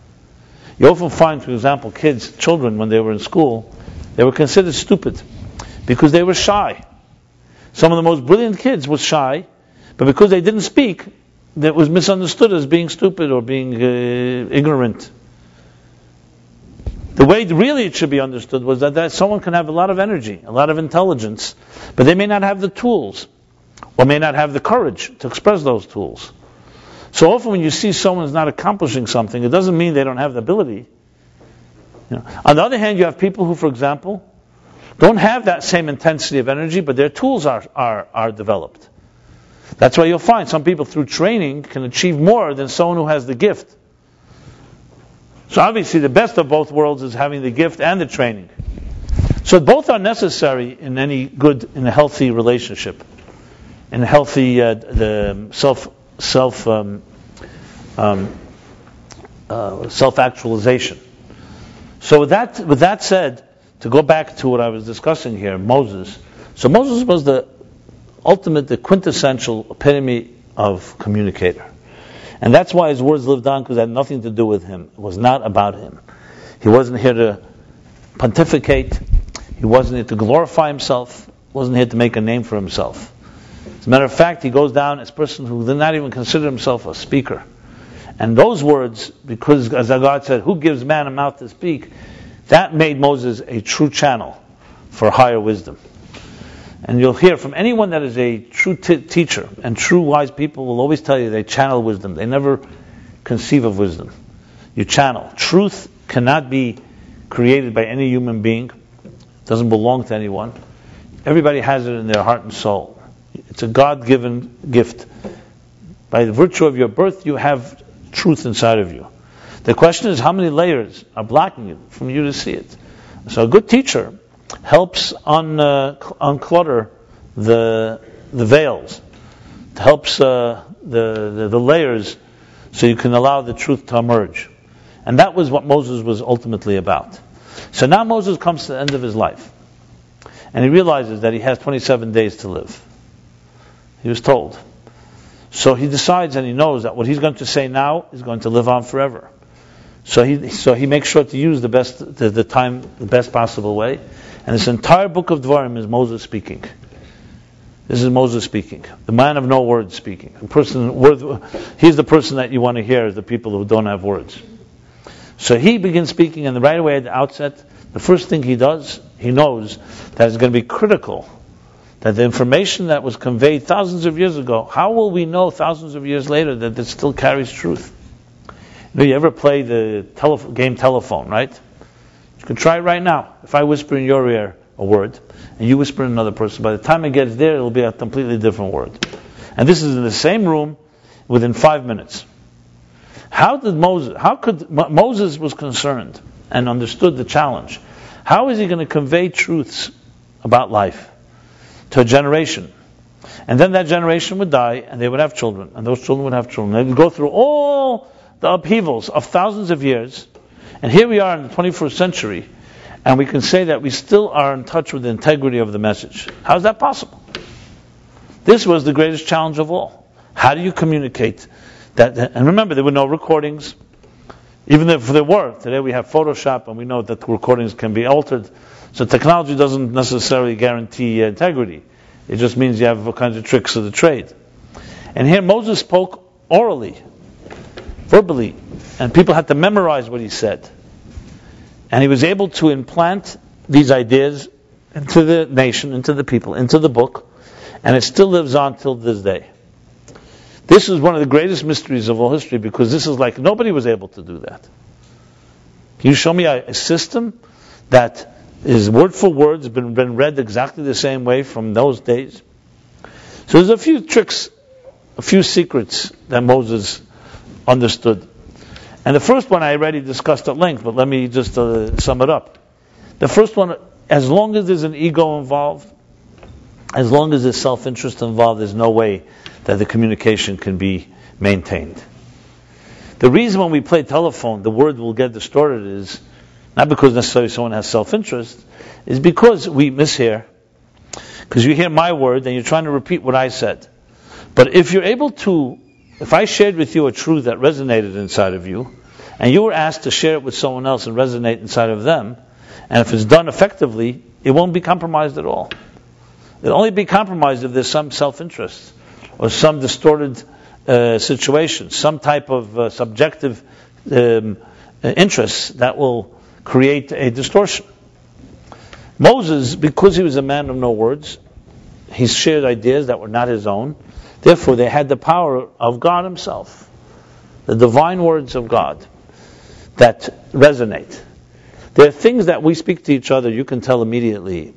You often find, for example, children, when they were in school, they were considered stupid because they were shy. Some of the most brilliant kids were shy, but because they didn't speak, that was misunderstood as being stupid or being ignorant. The way really it should be understood was that someone can have a lot of energy, a lot of intelligence, but they may not have the tools, or may not have the courage to express those tools. So often when you see someone's not accomplishing something, it doesn't mean they don't have the ability. On the other hand, you have people who, for example, don't have that same intensity of energy, but their tools are developed. That's why you'll find some people through training can achieve more than someone who has the gift. So obviously the best of both worlds is having the gift and the training. So both are necessary in a healthy relationship, in a healthy self-actualization. So with that said, to go back to what I was discussing here, Moses. So Moses was the quintessential epitome of communicator. And that's why his words lived on, because it had nothing to do with him. It was not about him. He wasn't here to pontificate. He wasn't here to glorify himself. He wasn't here to make a name for himself. As a matter of fact, he goes down as a person who did not even consider himself a speaker. And those words, because as God said, who gives man a mouth to speak, that made Moses a true channel for higher wisdom. And you'll hear from anyone that is a true teacher, and true wise people will always tell you they channel wisdom. They never conceive of wisdom. You channel. Truth cannot be created by any human being. It doesn't belong to anyone. Everybody has it in their heart and soul. It's a God-given gift. By the virtue of your birth, you have truth inside of you. The question is, how many layers are blocking it from you to see it? So a good teacher helps unclutter the veils, helps the layers, so you can allow the truth to emerge. And that was what Moses was ultimately about. So now Moses comes to the end of his life, and he realizes that he has 27 days to live. He was told. So he decides and he knows that what he's going to say now is going to live on forever. So he makes sure to use the best possible way. And this entire book of Dvarim is Moses speaking. This is Moses speaking, the man of no words speaking. He's the person that you want to hear, the people who don't have words. So he begins speaking, and right away at the outset, the first thing he does, he knows that it's going to be critical that the information that was conveyed thousands of years ago, how will we know thousands of years later that it still carries truth? You ever play the game telephone, right? You can try it right now. If I whisper in your ear a word, and you whisper in another person, by the time it gets there, it'll be a completely different word. And this is in the same room within 5 minutes. Moses was concerned and understood the challenge. How is he going to convey truths about life to a generation? And then that generation would die, and they would have children, and those children would have children. They would go through all the upheavals of thousands of years, and here we are in the 21st century, and we can say that we still are in touch with the integrity of the message. How is that possible? This was the greatest challenge of all. How do you communicate that? And remember, there were no recordings. Even if there were, today we have Photoshop, and we know that the recordings can be altered. So technology doesn't necessarily guarantee integrity. It just means you have all kinds of tricks of the trade. And here Moses spoke orally, verbally, and people had to memorize what he said. And he was able to implant these ideas into the nation, into the people, into the book, and it still lives on till this day. This is one of the greatest mysteries of all history, because this is like nobody was able to do that. Can you show me a system that is word for word, has been read exactly the same way from those days? So there's a few tricks, a few secrets that Moses understood. And the first one I already discussed at length, but let me just sum it up. The first one, as long as there's an ego involved, as long as there's self-interest involved, there's no way that the communication can be maintained. The reason when we play telephone, the word will get distorted is not because necessarily someone has self-interest, is because we mishear. Because you hear my word and you're trying to repeat what I said. But if you're able to, if I shared with you a truth that resonated inside of you, and you were asked to share it with someone else and resonate inside of them, and if it's done effectively, it won't be compromised at all. It'll only be compromised if there's some self-interest or some distorted situation, some type of subjective interests that will create a distortion. Moses, because he was a man of no words, he shared ideas that were not his own. Therefore, they had the power of God himself, the divine words of God that resonate. There are things that we speak to each other, you can tell immediately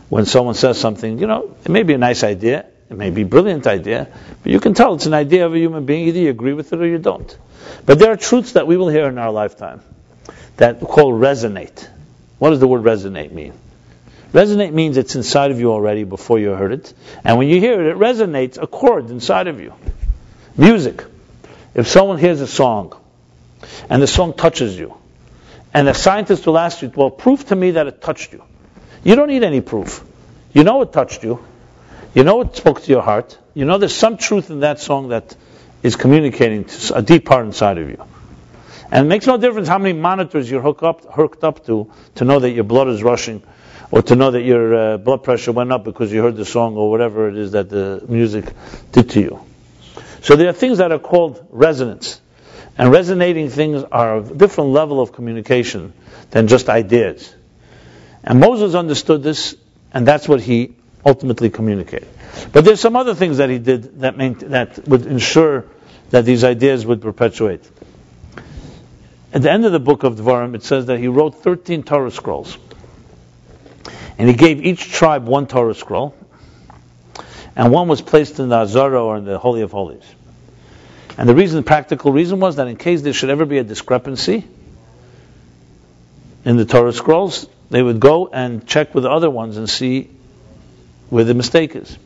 when someone says something, it may be a nice idea, it may be a brilliant idea, but you can tell it's an idea of a human being, either you agree with it or you don't. But there are truths that we will hear in our lifetime that we call resonate. What does the word resonate mean? Resonate means it's inside of you already before you heard it, and when you hear it, it resonates a chord inside of you. Music. If someone hears a song, and the song touches you, and the scientist will ask you, well, prove to me that it touched you. You don't need any proof. You know it touched you. You know it spoke to your heart. You know there's some truth in that song that is communicating to a deep part inside of you. And it makes no difference how many monitors you're hooked up to know that your blood is rushing, or to know that your blood pressure went up because you heard the song or whatever it is that the music did to you. So there are things that are called resonance. And resonating things are a different level of communication than just ideas. And Moses understood this, and that's what he ultimately communicated. But there's some other things that he did that would ensure that these ideas would perpetuate. At the end of the book of Dvarim, it says that he wrote 13 Torah scrolls. And he gave each tribe one Torah scroll, and one was placed in the Azara, or in the Holy of Holies. And the practical reason was that in case there should ever be a discrepancy in the Torah scrolls, they would go and check with the other ones and see where the mistake is.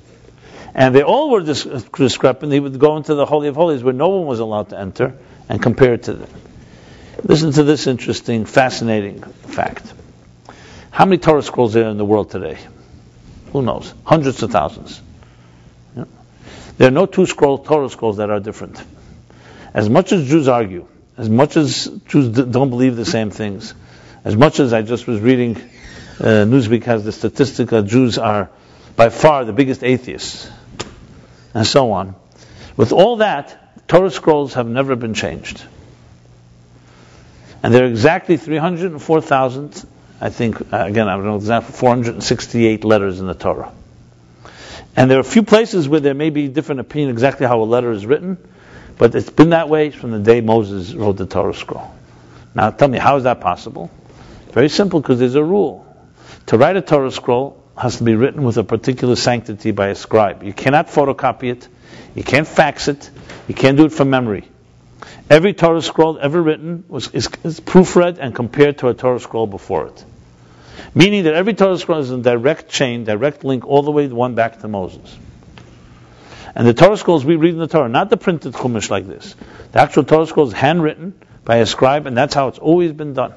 And they all were discrepant. He would go into the Holy of Holies where no one was allowed to enter and compare it to them. Listen to this interesting, fascinating fact. How many Torah scrolls are there in the world today? Who knows? Hundreds of thousands. There are no two Torah scrolls that are different. As much as Jews argue, as much as Jews don't believe the same things, as much as I just was reading, Newsweek has the statistic that Jews are by far the biggest atheists, and so on. With all that, Torah scrolls have never been changed. And there are exactly 304,000, I think, again, I don't know exactly, 468 letters in the Torah. And there are a few places where there may be different opinion exactly how a letter is written, but it's been that way from the day Moses wrote the Torah scroll. Now tell me, how is that possible? Very simple, because there's a rule. To write a Torah scroll has to be written with a particular sanctity by a scribe. You cannot photocopy it, you can't fax it, you can't do it from memory. Every Torah scroll ever written is proofread and compared to a Torah scroll before it. Meaning that every Torah scroll is in direct chain, direct link, all the way one back to Moses. And the Torah scrolls we read in the Torah, not the printed Chumash like this. The actual Torah scroll is handwritten by a scribe, and that's how it's always been done.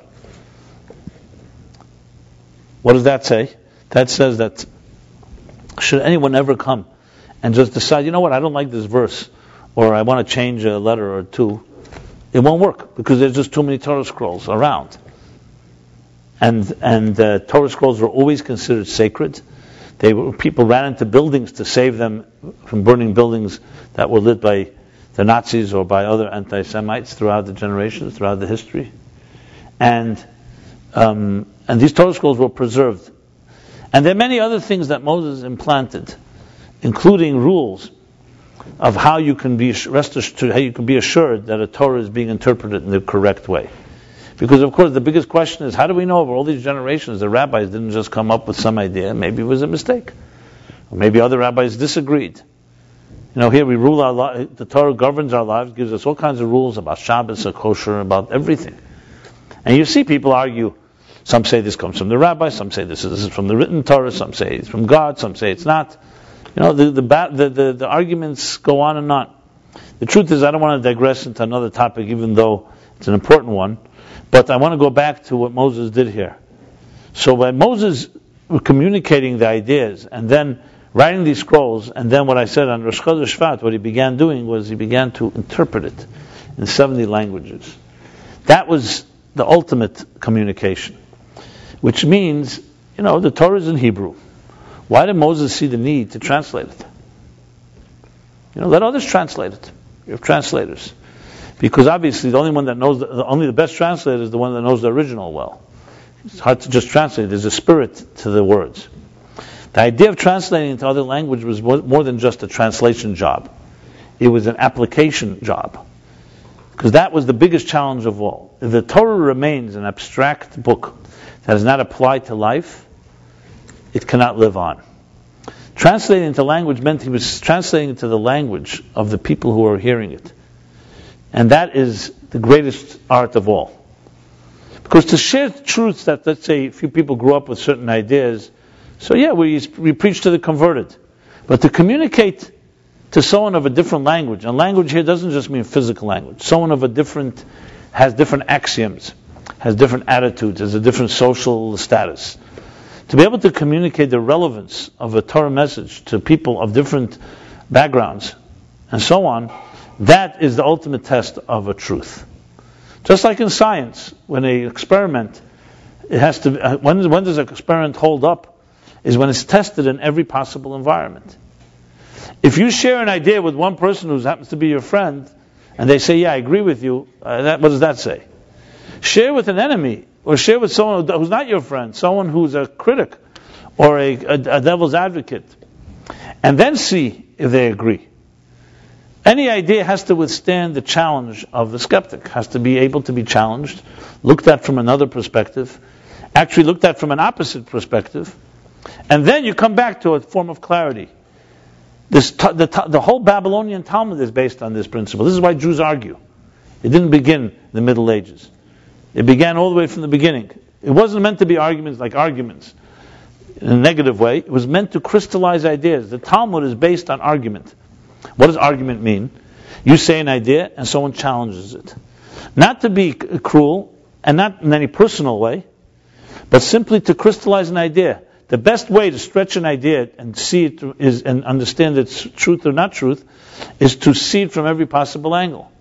What does that say? That says that should anyone ever come and just decide, you know what, I don't like this verse, or I want to change a letter or two, it won't work, because there's just too many Torah scrolls around. And Torah scrolls were always considered sacred. People ran into buildings to save them from burning buildings that were lit by the Nazis or by other anti-Semites throughout the generations, throughout the history. And these Torah scrolls were preserved. And there are many other things that Moses implanted, including rules of how you can be assured that a Torah is being interpreted in the correct way. Because, of course, the biggest question is, how do we know over all these generations the rabbis didn't just come up with some idea? Maybe it was a mistake. Or maybe other rabbis disagreed. Here we rule our lives, the Torah governs our lives, gives us all kinds of rules about Shabbos, or kosher, about everything. And you see people argue. Some say this comes from the rabbi, some say this is from the written Torah, some say it's from God, some say it's not. The arguments go on and on. The truth is, I don't want to digress into another topic, even though it's an important one. But I want to go back to what Moses did here. So by Moses communicating the ideas and then writing these scrolls, and then what I said on Rosh Chodesh Shvat, what he began doing was he began to interpret it in 70 languages. That was the ultimate communication, which means, the Torah is in Hebrew. Why did Moses see the need to translate it? Let others translate it. You have translators. Because obviously the only one that knows, only the best translator is the one that knows the original well. It's hard to just translate. There's a spirit to the words. The idea of translating into other language was more than just a translation job. It was an application job. Because that was the biggest challenge of all. If the Torah remains an abstract book that is not applied to life, it cannot live on. Translating into language meant he was translating into the language of the people who are hearing it. And that is the greatest art of all. Because to share truths that, let's say, a few people grew up with certain ideas, so yeah, we preach to the converted. But to communicate to someone of a different language, and language here doesn't just mean physical language, someone of has different axioms, has different attitudes, has a different social status. To be able to communicate the relevance of a Torah message to people of different backgrounds, and so on, that is the ultimate test of a truth. Just like in science, when an experiment, it has to. When does an experiment hold up? Is when it's tested in every possible environment. If you share an idea with one person who happens to be your friend, and they say, "Yeah, I agree with you," what does that say? Share with an enemy, or share with someone who's not your friend, someone who's a critic or a devil's advocate, and then see if they agree. Any idea has to withstand the challenge of the skeptic, has to be able to be challenged, looked at from another perspective, actually looked at from an opposite perspective, and then you come back to a form of clarity. The whole Babylonian Talmud is based on this principle. This is why Jews argue. It didn't begin in the Middle Ages. It began all the way from the beginning. It wasn't meant to be arguments like arguments in a negative way. It was meant to crystallize ideas. The Talmud is based on argument. What does argument mean? You say an idea and someone challenges it. Not to be cruel and not in any personal way, but simply to crystallize an idea. The best way to stretch an idea and see it and understand its truth or not truth is to see it from every possible angle.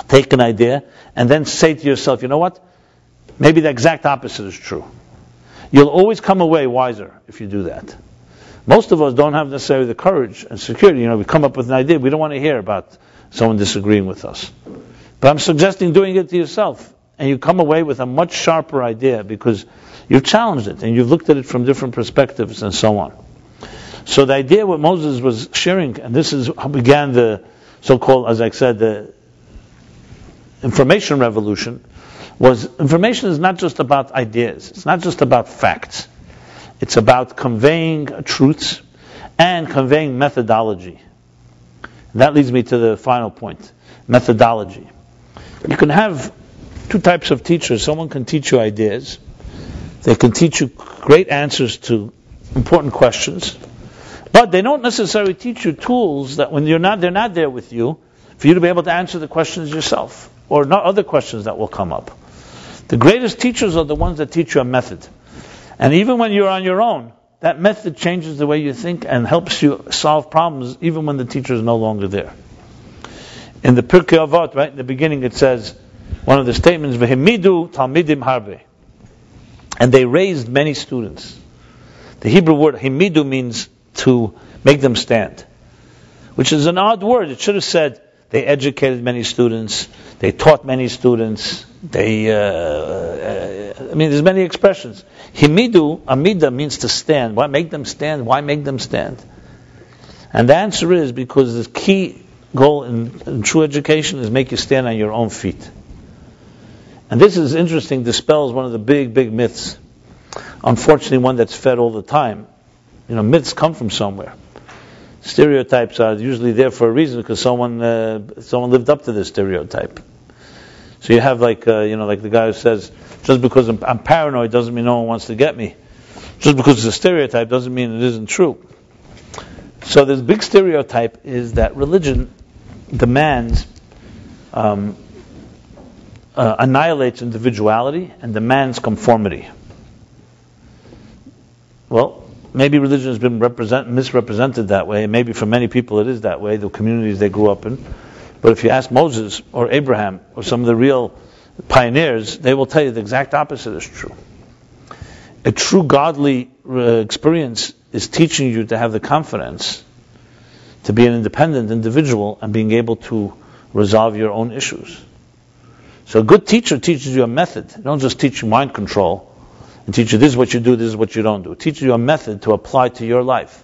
take an idea, and then say to yourself, you know what? Maybe the exact opposite is true. You'll always come away wiser if you do that. Most of us don't have necessarily the courage and security. We come up with an idea. We don't want to hear about someone disagreeing with us. But I'm suggesting doing it to yourself. And you come away with a much sharper idea because you've challenged it and you've looked at it from different perspectives and so on. So the idea what Moses was sharing, and this is how began the so-called, as I said, the information revolution, was information is not just about ideas. It's not just about facts. It's about conveying truths and conveying methodology. And that leads me to the final point, methodology. You can have two types of teachers. Someone can teach you ideas. They can teach you great answers to important questions. But they don't necessarily teach you tools that when they're not there with you, for you to be able to answer the questions yourself, or not other questions that will come up. The greatest teachers are the ones that teach you a method. And even when you're on your own, that method changes the way you think and helps you solve problems even when the teacher is no longer there. In the Pirkei Avot, right, in the beginning it says, one of the statements, V'himidu talmidim harbe. And they raised many students. The Hebrew word himidu means to make them stand, which is an odd word. It should have said they educated many students, they taught many students, there's many expressions. Himidu, amida, means to stand. Why make them stand? Why make them stand? And the answer is because the key goal in true education is make you stand on your own feet. And this is interesting, dispels one of the big, big myths. Unfortunately, one that's fed all the time. Myths come from somewhere. Stereotypes are usually there for a reason because someone lived up to this stereotype. So you have like the guy who says, just because I'm paranoid doesn't mean no one wants to get me. Just because it's a stereotype doesn't mean it isn't true. So this big stereotype is that religion demands, annihilates individuality and demands conformity. Well, maybe religion has been misrepresented that way. Maybe for many people it is that way, the communities they grew up in. But if you ask Moses or Abraham or some of the real pioneers, they will tell you the exact opposite is true. A true godly experience is teaching you to have the confidence to be an independent individual and being able to resolve your own issues. So a good teacher teaches you a method. They don't just teach you mind control and teach you this is what you do, this is what you don't do. It teaches you a method to apply to your life.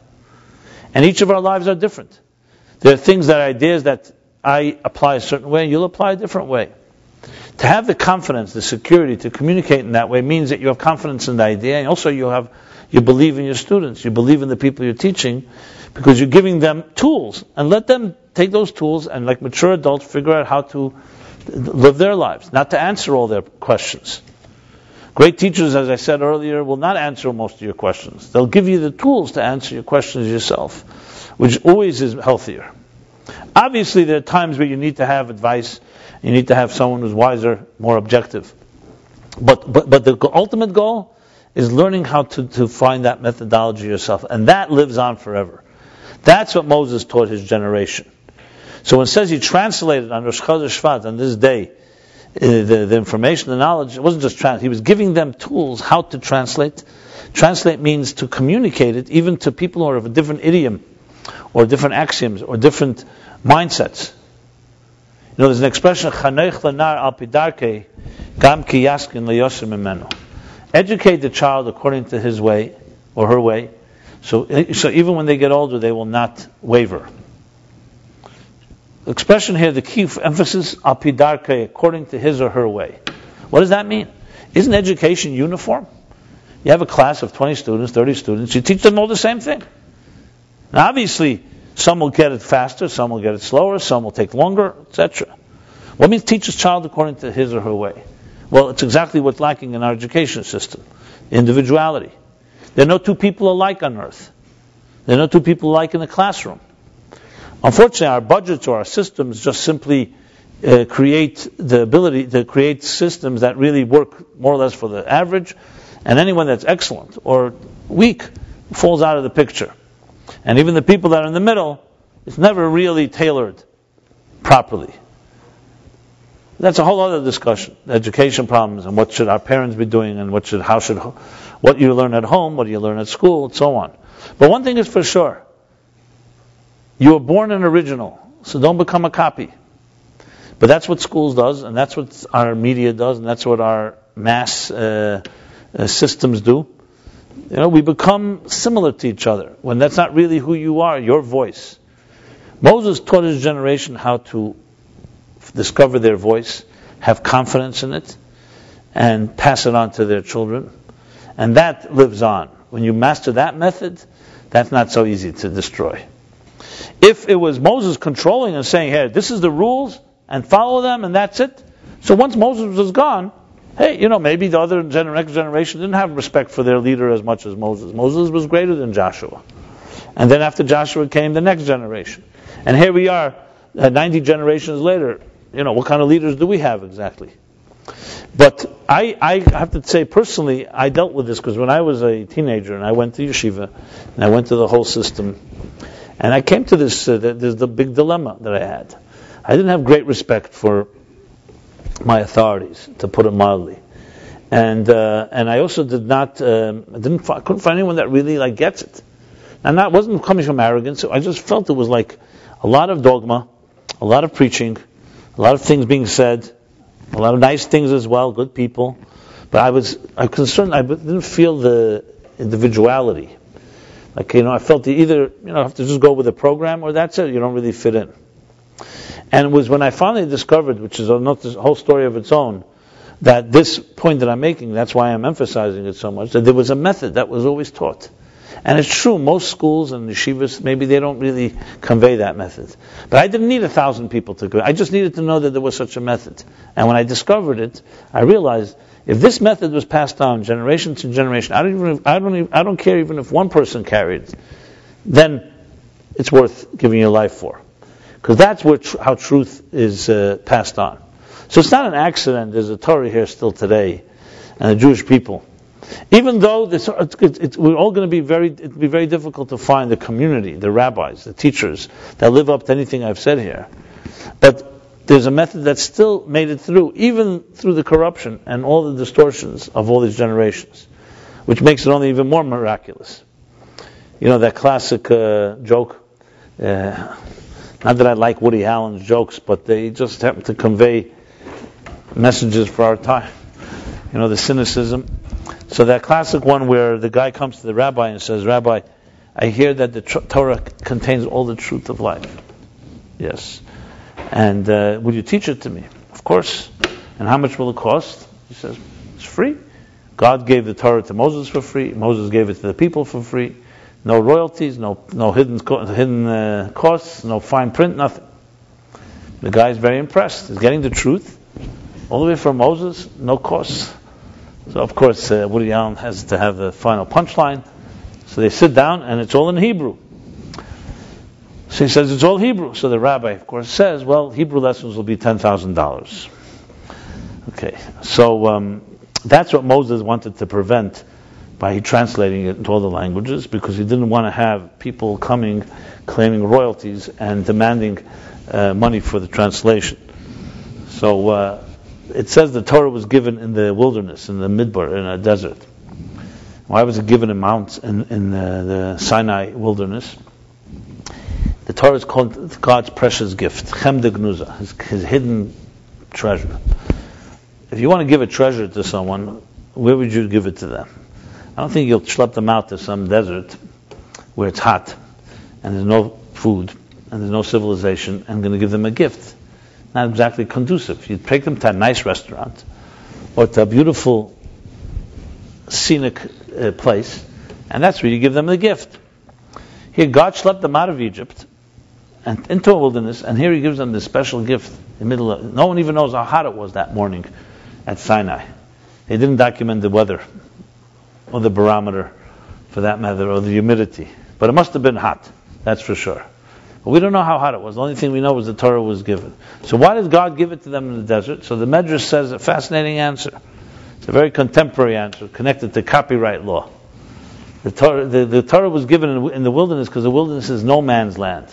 And each of our lives are different. There are things that are ideas that I apply a certain way and you'll apply a different way. To have the confidence, the security to communicate in that way means that you have confidence in the idea, and also you believe in your students, you believe in the people you're teaching, because you're giving them tools, and let them take those tools and, like mature adults, figure out how to live their lives, not to answer all their questions. Great teachers, as I said earlier, will not answer most of your questions. They'll give you the tools to answer your questions yourself, which always is healthier. Obviously, there are times where you need to have advice. You need to have someone who's wiser, more objective. But the ultimate goal is learning how to find that methodology yourself. And that lives on forever. That's what Moses taught his generation. So when it says he translated on Rosh Chodesh Shvat, on this day, the information, the knowledge, it wasn't just he was giving them tools how to translate. Translate means to communicate it even to people who are of a different idiom, or different axioms, or different mindsets. There's an expression, Chanech lenar al pidarke, gam ki yaskin leyoser mimenu. Educate the child according to his way, or her way, so even when they get older, they will not waver. The expression here, the key emphasis, al pidarke, according to his or her way. What does that mean? Isn't education uniform? You have a class of 20 students, 30 students, you teach them all the same thing. Now obviously, some will get it faster, some will get it slower, some will take longer, etc. What means teach a child according to his or her way? Well, it's exactly what's lacking in our education system. Individuality. There are no two people alike on earth. There are no two people alike in the classroom. Unfortunately, our budgets or our systems just simply create the ability to create systems that really work more or less for the average, and anyone that's excellent or weak falls out of the picture. And even the people that are in the middle, it's never really tailored properly. That's a whole other discussion. Education problems and what should our parents be doing and what you learn at home, what do you learn at school, and so on. But one thing is for sure. You were born an original, so don't become a copy. But that's what schools does, and that's what our media does, and that's what our mass systems do. We become similar to each other when that's not really who you are, your voice. Moses taught his generation how to discover their voice, have confidence in it, and pass it on to their children. And that lives on. When you master that method, that's not so easy to destroy. If it was Moses controlling and saying, hey, this is the rules, and follow them, and that's it. So once Moses was gone, hey, maybe the other next generation didn't have respect for their leader as much as Moses. Moses was greater than Joshua. And then after Joshua came the next generation. And here we are, 90 generations later. What kind of leaders do we have exactly? But I have to say personally, I dealt with this because when I was a teenager and I went to yeshiva and I went to the whole system, and I came to this, there's the big dilemma that I had. I didn't have great respect for my authorities, to put it mildly, and I also did not, couldn't find anyone that really gets it. And that wasn't coming from arrogance. I just felt it was like a lot of dogma, a lot of preaching, a lot of things being said, a lot of nice things as well, good people. But I'm concerned. I didn't feel the individuality. I felt you either have to just go with the program, or that's it. You don't really fit in. And it was when I finally discovered, which is another whole story of its own, that this point that I'm making, that's why I'm emphasizing it so much, that there was a method that was always taught. And it's true, most schools and yeshivas, maybe they don't really convey that method. But I didn't need 1,000 people to go. I just needed to know that there was such a method. And when I discovered it, I realized if this method was passed down generation to generation, I don't care even if one person carried it, then it's worth giving your life for. Because that's how truth is passed on. So it's not an accident there's a Torah here still today, and the Jewish people. Even though we're all going to be it'd be very difficult to find the community, the rabbis, the teachers, that live up to anything I've said here. But there's a method that still made it through, even through the corruption and all the distortions of all these generations, which makes it only even more miraculous. That classic joke, not that I like Woody Allen's jokes, but they just happen to convey messages for our time. The cynicism. So that classic one where the guy comes to the rabbi and says, Rabbi, I hear that the Torah contains all the truth of life. Yes. And will you teach it to me? Of course. And how much will it cost? He says, it's free. God gave the Torah to Moses for free. Moses gave it to the people for free. No royalties, no hidden costs, no fine print, nothing. The guy is very impressed. He's getting the truth all the way from Moses, no costs. So of course Woody Allen has to have the final punchline. So they sit down and it's all in Hebrew. So he says it's all Hebrew. So the rabbi of course says, well, Hebrew lessons will be $10,000. Okay, so that's what Moses wanted to prevent by translating it into all the languages, because he didn't want to have people coming claiming royalties and demanding money for the translation. So it says the Torah was given in the wilderness, in the midbar, in a desert. Why was it given in mounts in the Sinai wilderness? The Torah is called God's precious gift, Chem de Gnuza, his hidden treasure. If you want to give a treasure to someone, where would you give it to them? I don't think you'll schlep them out to some desert where it's hot and there's no food and there's no civilization and going to give them a gift. Not exactly conducive. You'd take them to a nice restaurant or to a beautiful scenic place, and that's where you give them the gift. Here God schlepped them out of Egypt and into a wilderness, and here he gives them this special gift in the middle of, no one even knows how hot it was that morning at Sinai. They didn't document the weather or the barometer, for that matter, or the humidity. But it must have been hot, that's for sure. But we don't know how hot it was. The only thing we know is the Torah was given. So why did God give it to them in the desert? So the Medrash says a fascinating answer. It's a very contemporary answer, connected to copyright law. The Torah was given in the wilderness because the wilderness is no man's land.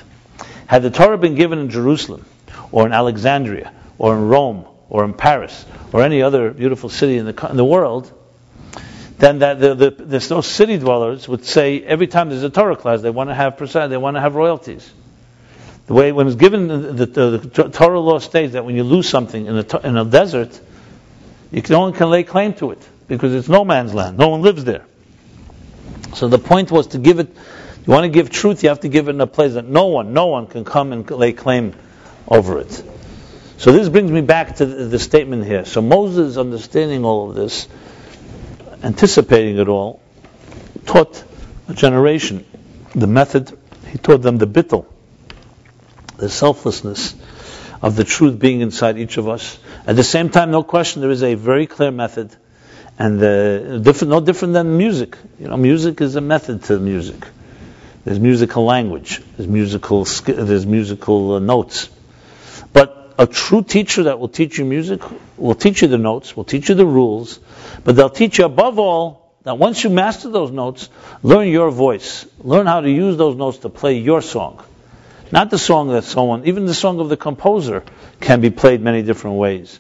Had the Torah been given in Jerusalem, or in Alexandria, or in Rome, or in Paris or any other beautiful city in the world, then those city dwellers would say every time there's a Torah class, they want to have they want to have royalties. The way when it's given, the Torah law states that when you lose something in a desert, no one can lay claim to it because it's no man's land. No one lives there. So the point was to give it. You want to give truth, you have to give it in a place that no one can come and lay claim over it. So this brings me back to the statement here. So Moses, understanding all of this, anticipating it all, taught a generation the method. He taught them the bittul, the selflessness of the truth being inside each of us. At the same time, no question, there is a very clear method, and no different than music. Music is a method to music. There's musical language. There's musical notes. But a true teacher that will teach you music will teach you the notes, will teach you the rules, but they'll teach you above all that once you master those notes, learn your voice. Learn how to use those notes to play your song. Not the song that even the song of the composer can be played many different ways.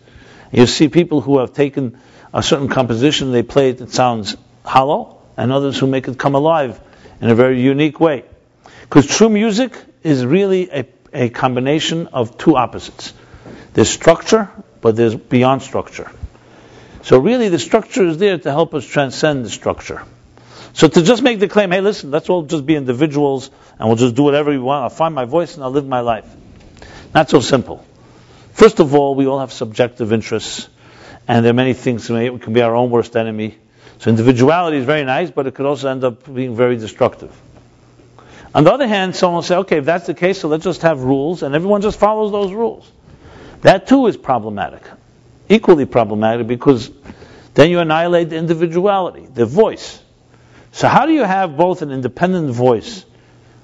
You see people who have taken a certain composition, they play it sounds hollow, and others who make it come alive in a very unique way. Because true music is really a combination of two opposites. There's structure, but there's beyond structure. So really the structure is there to help us transcend the structure. So to just make the claim, hey listen, let's all just be individuals and we'll just do whatever we want, I'll find my voice and I'll live my life. Not so simple. First of all, we all have subjective interests, and there are many things, we can be our own worst enemy. So individuality is very nice, but it could also end up being very destructive. On the other hand, someone will say, okay, if that's the case, so let's just have rules, and everyone just follows those rules. That too is problematic. Equally problematic, because then you annihilate the individuality, the voice. So how do you have both an independent voice,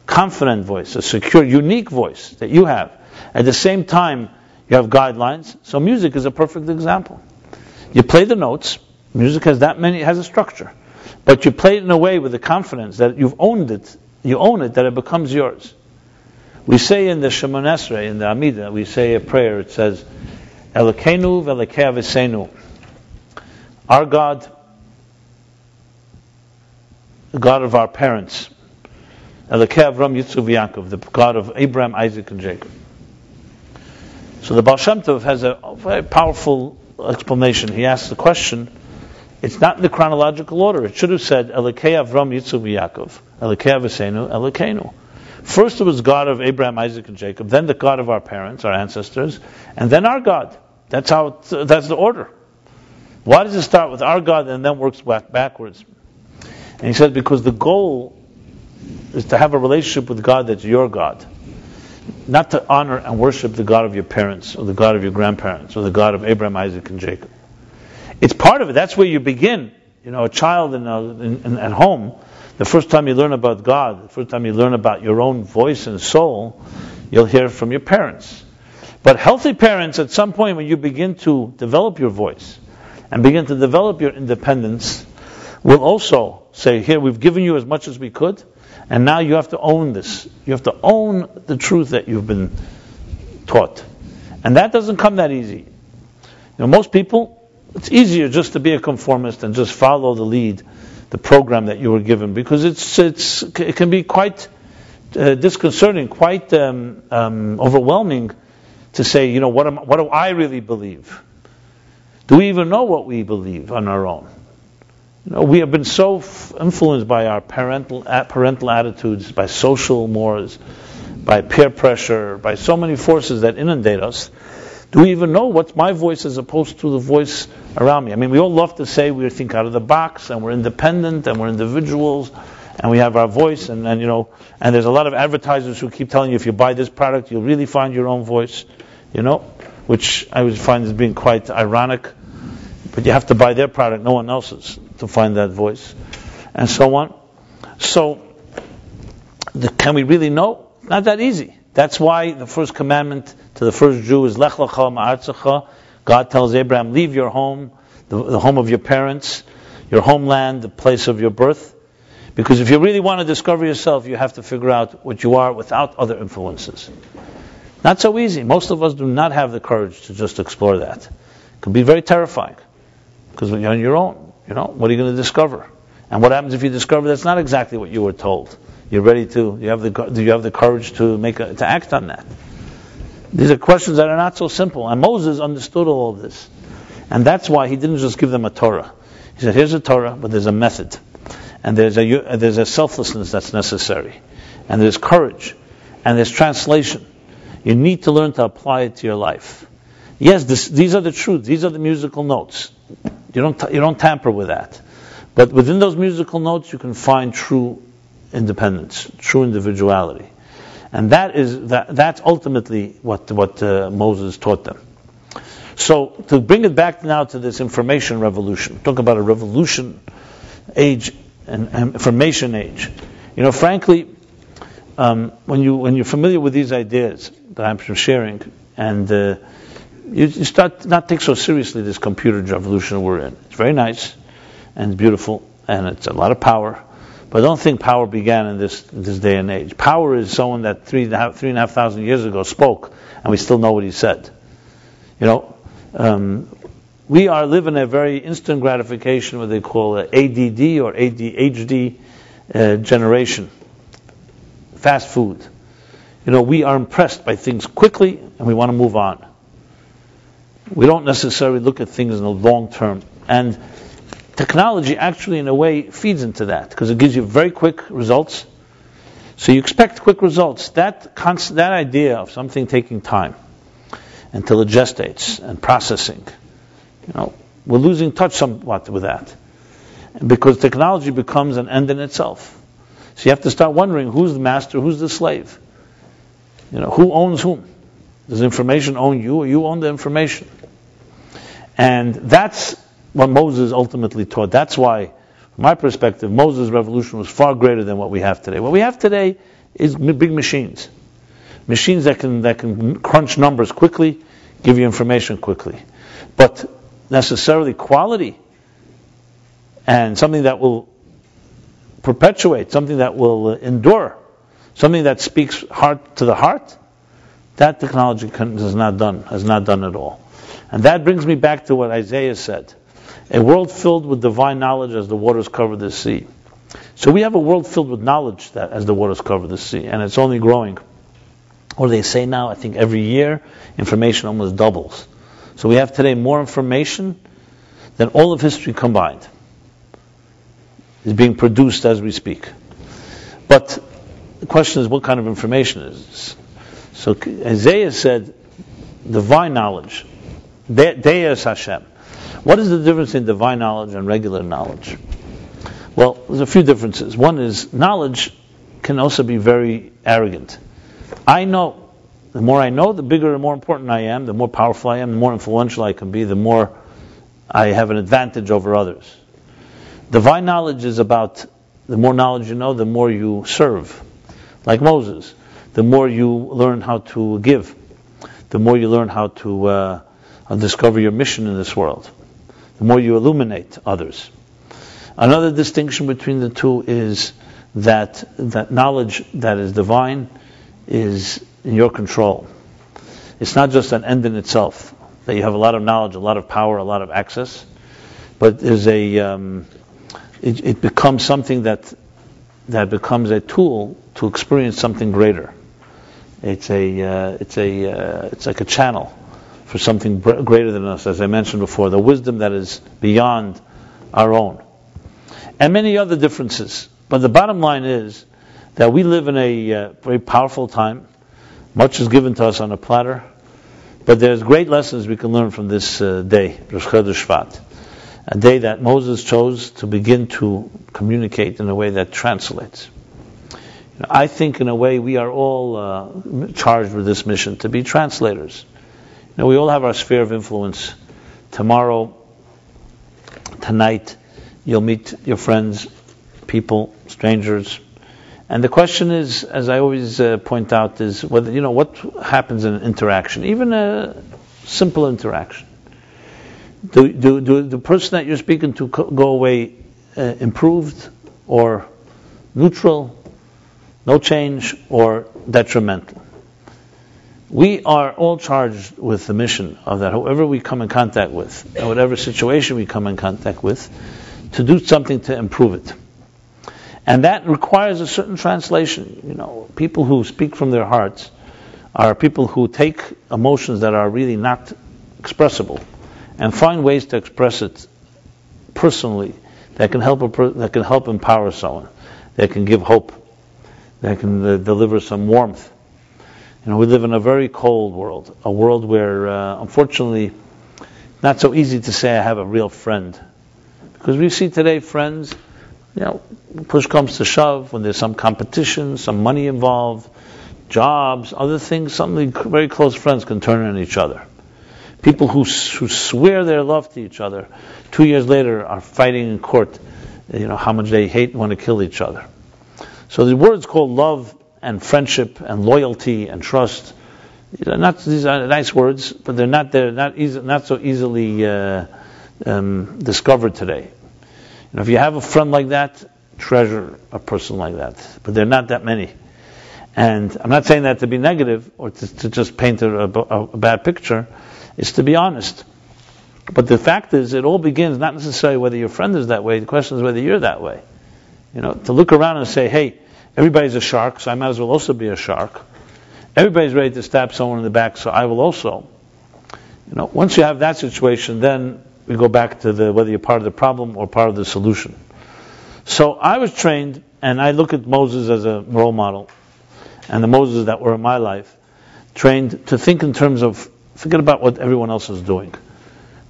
confident voice, a secure, unique voice that you have, at the same time you have guidelines? So music is a perfect example. You play the notes. Music has has a structure, but you play it in a way with the confidence that you've owned it. You own it, that it becomes yours. We say in the Shemon Esrei, in the Amidah, we say a prayer. It says, "Elokeinu v'elokei Aviseinu," our God, the God of our parents, Elokei Avram, Yitzchak, Yaakov, the God of Abraham, Isaac, and Jacob. So the Baal Shem Tov has a very powerful explanation. He asks the question. It's not in the chronological order. It should have said, Elokei Avram, Yitzchak, Yaakov, Elokei Aviseinu, Elokeinu. First it was God of Abraham, Isaac, and Jacob, then the God of our parents, our ancestors, and then our God. That's the order. Why does it start with our God and then works backwards? And he said, because the goal is to have a relationship with God that's your God. Not to honor and worship the God of your parents, or the God of your grandparents, or the God of Abraham, Isaac, and Jacob. It's part of it. That's where you begin. A child at home, the first time you learn about God, the first time you learn about your own voice and soul, you'll hear from your parents. But healthy parents, at some point when you begin to develop your voice and begin to develop your independence, will also say, here, we've given you as much as we could, and now you have to own this. You have to own the truth that you've been taught. And that doesn't come that easy. Most people, it's easier just to be a conformist and just follow the lead, the program that you were given, because it can be quite disconcerting, quite overwhelming to say, what do I really believe? Do we even know what we believe on our own? We have been so influenced by our parental attitudes, by social mores, by peer pressure, by so many forces that inundate us. Do we even know what's my voice as opposed to the voice around me? We all love to say we think out of the box, and we're independent, and we're individuals, and we have our voice, and there's a lot of advertisers who keep telling you if you buy this product, you'll really find your own voice, which I would find as being quite ironic. But you have to buy their product, no one else's, to find that voice, and so on. So, can we really know? Not that easy. That's why the first commandment to the first Jew is Lech lecha ma'artzecha. God tells Abraham, leave your home, the home of your parents, your homeland, the place of your birth. Because if you really want to discover yourself, you have to figure out what you are without other influences. Not so easy. Most of us do not have the courage to just explore that. It can be very terrifying, because when you're on your own, what are you going to discover? And what happens if you discover that's not exactly what you were told? You're ready to, do you have the courage to act on that? These are questions that are not so simple. And Moses understood all of this. And that's why he didn't just give them a Torah. He said, here's a Torah, but there's a method. And there's a selflessness that's necessary. And there's courage. And there's translation. You need to learn to apply it to your life. Yes, these are the truths. These are the musical notes. You don't tamper with that. But within those musical notes, you can find true independence, true individuality. And that's ultimately what Moses taught them. So to bring it back now to this information revolution, talk about a revolution age and information age. Frankly, when you're familiar with these ideas that I'm sharing, and you start not take so seriously this computer revolution we're in. It's very nice and it's beautiful and it's a lot of power. But I don't think power began in this day and age. Power is someone that 3,500 years ago spoke, and we still know what he said. We are living a very instant gratification, what they call ADD or ADHD generation. Fast food. We are impressed by things quickly, and we want to move on. We don't necessarily look at things in the long term. And technology actually, in a way, feeds into that, because it gives you very quick results. So you expect quick results. That idea of something taking time until it gestates and processing, we're losing touch somewhat with that, because technology becomes an end in itself. So you have to start wondering, who's the master, who's the slave? Who owns whom? Does information own you, or you own the information? And that's what Moses ultimately taught. That's why, from my perspective, Moses' revolution was far greater than what we have today. What we have today is big machines. Machines that can crunch numbers quickly, give you information quickly. But necessarily quality, and something that will perpetuate, something that will endure, something that speaks heart to the heart, that technology has not done at all. And that brings me back to what Isaiah said. A world filled with divine knowledge as the waters cover the sea. So we have a world filled with knowledge that as the waters cover the sea, and it's only growing. Or they say now, I think every year, information almost doubles. So we have today more information than all of history combined is being produced as we speak. But the question is, what kind of information is this? So Isaiah said, divine knowledge. Deus Hashem. What is the difference in divine knowledge and regular knowledge? Well, there's a few differences. One is, knowledge can also be very arrogant. I know. The more I know, the bigger and more important I am, the more powerful I am, the more influential I can be, the more I have an advantage over others. Divine knowledge is about, the more knowledge you know, the more you serve. Like Moses. The more you learn how to give. The more you learn how to discover your mission in this world. The more you illuminate others. Another distinction between the two is that knowledge that is divine is in your control. It's not just an end in itself, that you have a lot of knowledge, a lot of power, a lot of access, but there's it becomes something that becomes a tool to experience something greater. It's like a channel for something greater than us, as I mentioned before, the wisdom that is beyond our own. And many other differences. But the bottom line is that we live in a very powerful time. Much is given to us on a platter. But there's great lessons we can learn from this day, Rosh Chodesh Shvat. A day that Moses chose to begin to communicate in a way that translates. I think in a way we are all charged with this mission, to be translators. We all have our sphere of influence. Tomorrow, tonight, you'll meet your friends, people, strangers. And the question is, as I always point out, is whether what happens in an interaction, even a simple interaction. Do the person that you're speaking to go away improved, or neutral, no change, or detrimental? we are all charged with the mission of that, whoever we come in contact with, and whatever situation we come in contact with, to do something to improve it. And that requires a certain translation. People who speak from their hearts are people who take emotions that are really not expressible and find ways to express it personally that can help empower someone, that can give hope, that can deliver some warmth. We live in a very cold world, a world where, unfortunately, not so easy to say I have a real friend. Because we see today friends, push comes to shove, when there's some competition, some money involved, jobs, other things, suddenly very close friends can turn on each other. People who swear their love to each other, 2 years later are fighting in court, how much they hate and want to kill each other. So the words called love and friendship and loyalty and trust, these are nice words, but they're not so easily discovered today. If you have a friend like that, treasure a person like that. But there are not that many. And I'm not saying that to be negative or to just paint a bad picture. It's to be honest. But the fact is, it all begins not necessarily whether your friend is that way. The question is whether you're that way. To look around and say, hey, everybody's a shark, so I might as well also be a shark. Everybody's ready to stab someone in the back, so I will also. Once you have that situation, then we go back to whether you're part of the problem or part of the solution. So I was trained, and I look at Moses as a role model, and the Moses that were in my life, trained to think in terms of, forget about what everyone else is doing.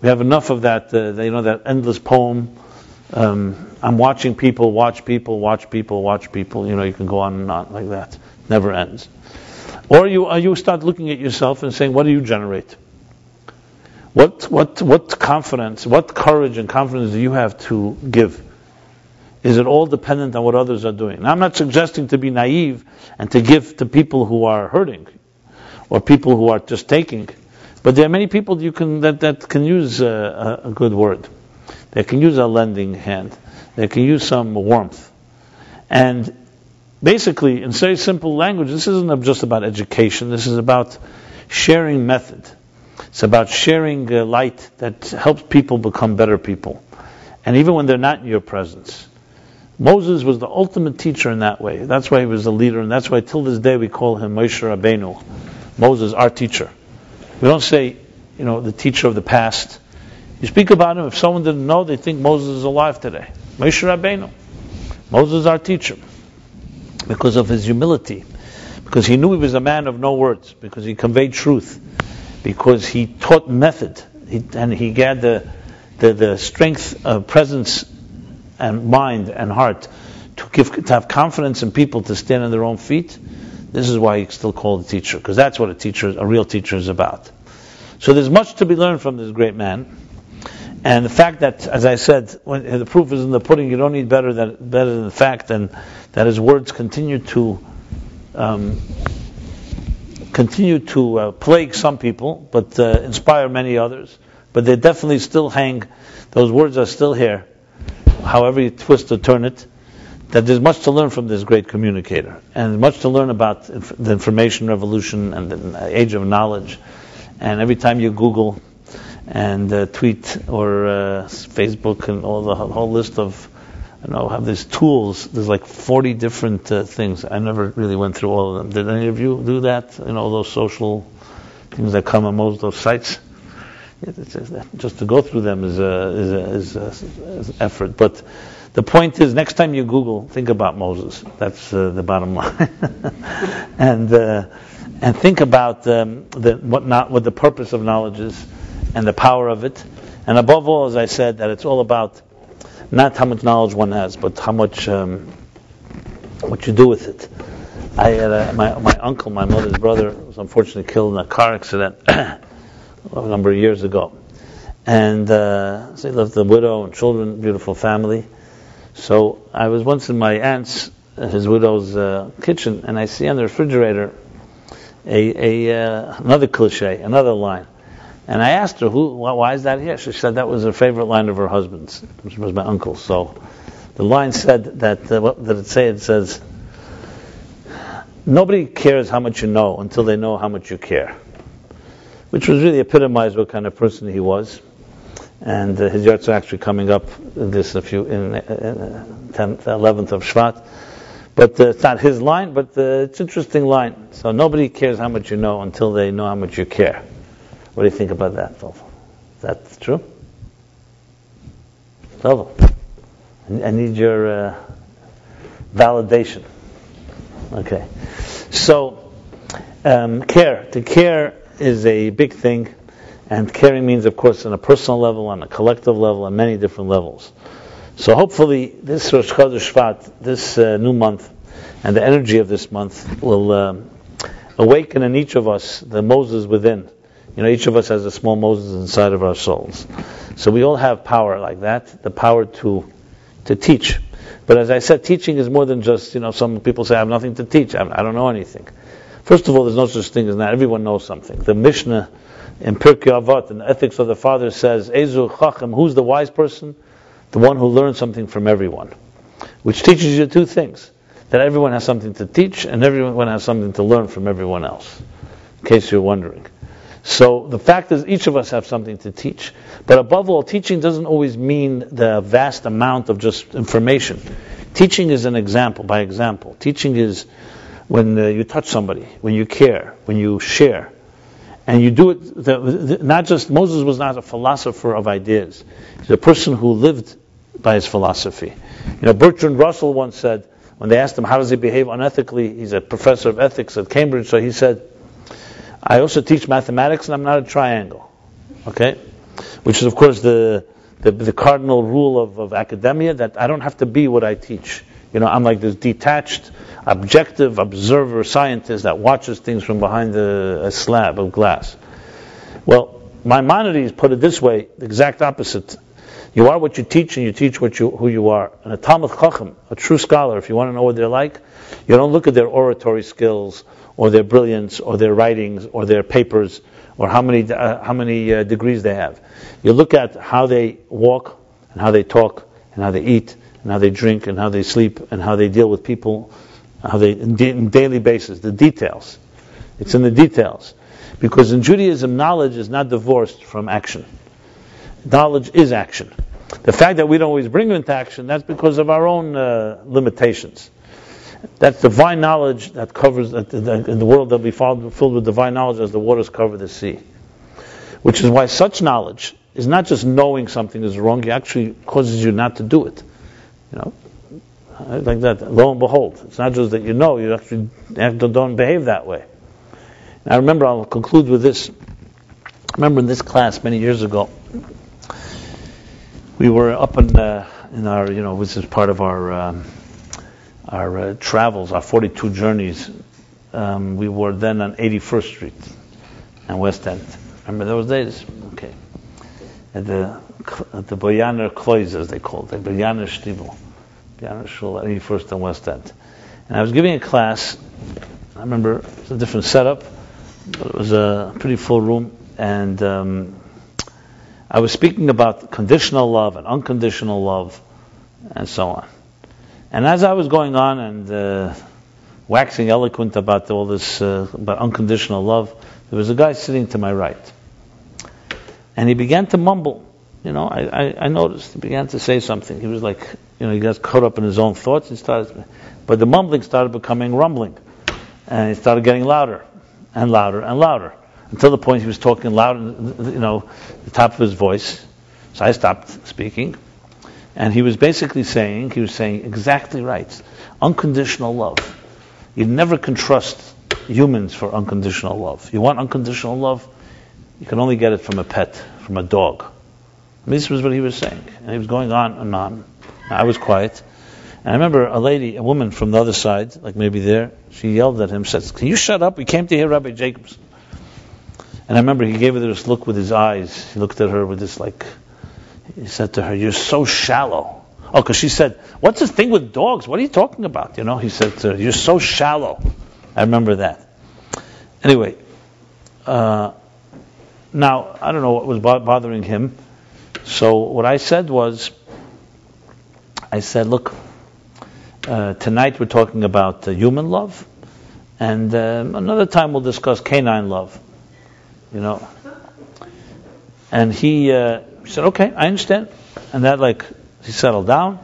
We have enough of that, that endless poem, I'm watching people, watch people, watch people, watch people. You can go on and on like that. Never ends. Or you start looking at yourself and saying, what do you generate? What confidence, what courage and confidence do you have to give? Is it all dependent on what others are doing? Now, I'm not suggesting to be naive and to give to people who are hurting or people who are just taking. But there are many people that can use a good word. They can use a lending hand. They can use some warmth. And basically, in very simple language, this isn't just about education. This is about sharing method. It's about sharing light that helps people become better people. And even when they're not in your presence. Moses was the ultimate teacher in that way. That's why he was the leader, and that's why till this day we call him Moshe Rabbeinu. Moses, our teacher. We don't say, the teacher of the past. You speak about him, if someone didn't know, they think Moses is alive today. Moshe Rabbeinu. Moses is our teacher. Because of his humility. Because he knew he was a man of no words. Because he conveyed truth. Because he taught method. And he had the strength, presence, and mind and heart to have confidence in people to stand on their own feet. This is why he's still called a teacher. Because that's what a real teacher is about. So there's much to be learned from this great man. And the fact that, as I said, when the proof is in the pudding, you don't need better than the fact, and that his words continue to plague some people, but inspire many others. But they definitely still hang. Those words are still here, however you twist or turn it. That there's much to learn from this great communicator, and much to learn about the information revolution and the age of knowledge. And every time you Google and tweet or Facebook and all the whole list of, have these tools. There's like 40 different things. I never really went through all of them. Did any of you do that? All those social things that come on most of those sites. Just to go through them is effort. But the point is, next time you Google, think about Moses. That's the bottom line. and think about what the purpose of knowledge is. And the power of it, and above all, as I said, that it's all about not how much knowledge one has, but how much what you do with it. I had my uncle, my mother's brother, was unfortunately killed in a car accident a number of years ago, and so he left a widow and children, beautiful family. So I was once in my aunt's, his widow's kitchen, and I see on the refrigerator another cliche, another line. And I asked her, why is that here? She said that was her favorite line of her husband's, which was my uncle's. So the line said that, what did it say? It says, nobody cares how much you know until they know how much you care, which was really epitomized what kind of person he was. And his yards are actually coming up in 11th of Shvat. But it's not his line, but it's an interesting line. So nobody cares how much you know until they know how much you care. What do you think about that, Tov? Is that true? Tov, I need your validation. Okay. So, care. To care is a big thing. And caring means, of course, on a personal level, on a collective level, on many different levels. So hopefully, this Rosh Chodesh Shvat, this new month, and the energy of this month will awaken in each of us the Moses within. Each of us has a small Moses inside of our souls. So we all have power like that, the power to teach. But as I said, teaching is more than just, some people say, I have nothing to teach, I don't know anything. First of all, there's no such thing as that. Everyone knows something. The Mishnah in Pirkei Avot, in the Ethics of the Father, says, Ezu Chacham, who's the wise person? The one who learns something from everyone. Which teaches you two things. That everyone has something to teach, and everyone has something to learn from everyone else. In case you're wondering. So the fact is, each of us have something to teach. But above all, teaching doesn't always mean the vast amount of just information. Teaching is an example, by example. Teaching is when you touch somebody, when you care, when you share. And you do it, Moses was not a philosopher of ideas. He's a person who lived by his philosophy. Bertrand Russell once said, when they asked him how does he behave unethically, he's a professor of ethics at Cambridge, so he said, I also teach mathematics and I'm not a triangle. Okay? Which is of course the cardinal rule of academia, that I don't have to be what I teach. I'm like this detached, objective observer scientist that watches things from behind a slab of glass. Well, Maimonides put it this way, the exact opposite. You are what you teach, and you teach who you are. And a Talmud Chacham, a true scholar, if you want to know what they're like, you don't look at their oratory skills, or their brilliance, or their writings, or their papers, or how many degrees they have. You look at how they walk, and how they talk, and how they eat, and how they drink, and how they sleep, and how they deal with people, how they on daily basis, the details. It's in the details. Because in Judaism, knowledge is not divorced from action. Knowledge is action. The fact that we don't always bring it into action, that's because of our own limitations. That's divine knowledge that covers, in the world that will be filled with divine knowledge as the waters cover the sea. Which is why such knowledge is not just knowing something is wrong, it actually causes you not to do it. Like that, lo and behold. It's not just that you know, you actually don't behave that way. And I remember, I'll conclude with this. I remember in this class many years ago, we were up in our, this is part of our travels, our 42 journeys. We were then on 81st Street and West End. Remember those days? Okay. At the Boyaner Klois, as they call it, the Boyaner Stiebel. Boyaner Shul at 81st and West End. And I was giving a class. I remember it was a different setup, but it was a pretty full room. And I was speaking about conditional love and unconditional love and so on. And as I was going on and waxing eloquent about all this, about unconditional love, there was a guy sitting to my right. And he began to mumble. I noticed he began to say something. He was like, he got caught up in his own thoughts. But the mumbling started becoming rumbling. And it started getting louder and louder and louder. Until the point he was talking loud, the top of his voice. So I stopped speaking. And he was basically saying exactly right. Unconditional love. You never can trust humans for unconditional love. You want unconditional love, you can only get it from a pet, from a dog. This was what he was saying. And he was going on and on. I was quiet. And I remember a woman from the other side, like maybe there, she yelled at him, said, "Can you shut up? We came to hear Rabbi Jacobson." And I remember he gave her this look with his eyes. He looked at her with this he said to her, "You're so shallow." Oh, because she said, "What's this thing with dogs? What are you talking about?" He said to her, "You're so shallow." I remember that. Anyway, now, I don't know what was bothering him. So what I said was, look, tonight we're talking about human love, And another time we'll discuss canine love, And he said, okay, I understand. And that, he settled down.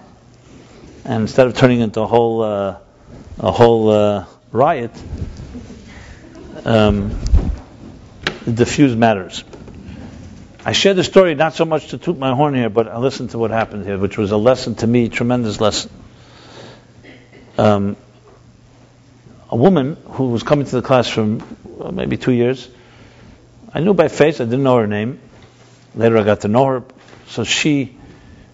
And instead of turning into a whole riot, it diffused matters. I share the story not so much to toot my horn here, but I listened to what happened here, which was a lesson to me, tremendous lesson. A woman who was coming to the class for maybe 2 years, I knew by face, I didn't know her name. Later I got to know her. So she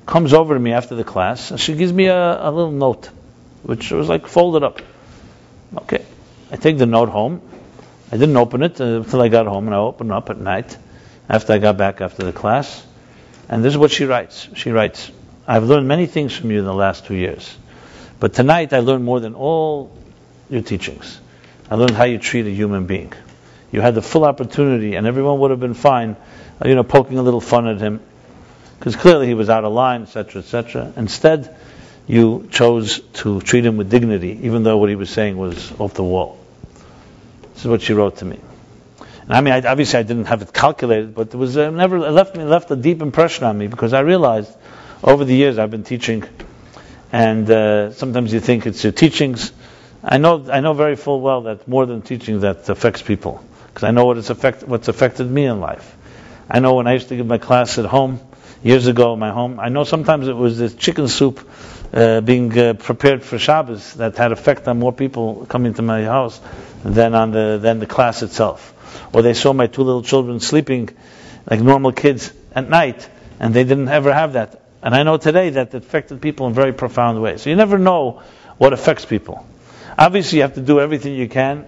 comes over to me after the class, and she gives me a little note, which was folded up. Okay. I take the note home. I didn't open it until I got home, and I opened it up at night, after I got back after the class. And this is what she writes. She writes, I've learned many things from you in the last 2 years. But tonight I learned more than all your teachings. I learned how you treat a human being. You had the full opportunity, and everyone would have been fine, poking a little fun at him, because clearly he was out of line, etc., etc. Instead, you chose to treat him with dignity, even though what he was saying was off the wall. This is what she wrote to me. And obviously I didn't have it calculated, but it was it left a deep impression on me, because I realized over the years I've been teaching, and sometimes you think it's your teachings. I know very full well that more than teaching that affects people, because I know what's affected me in life. I know when I used to give my class at home years ago in my home, I know sometimes it was this chicken soup being prepared for Shabbos that had effect on more people coming to my house than the class itself. Or they saw my 2 little children sleeping like normal kids at night, and they didn't ever have that. And I know today that it affected people in very profound ways. So you never know what affects people. Obviously, you have to do everything you can,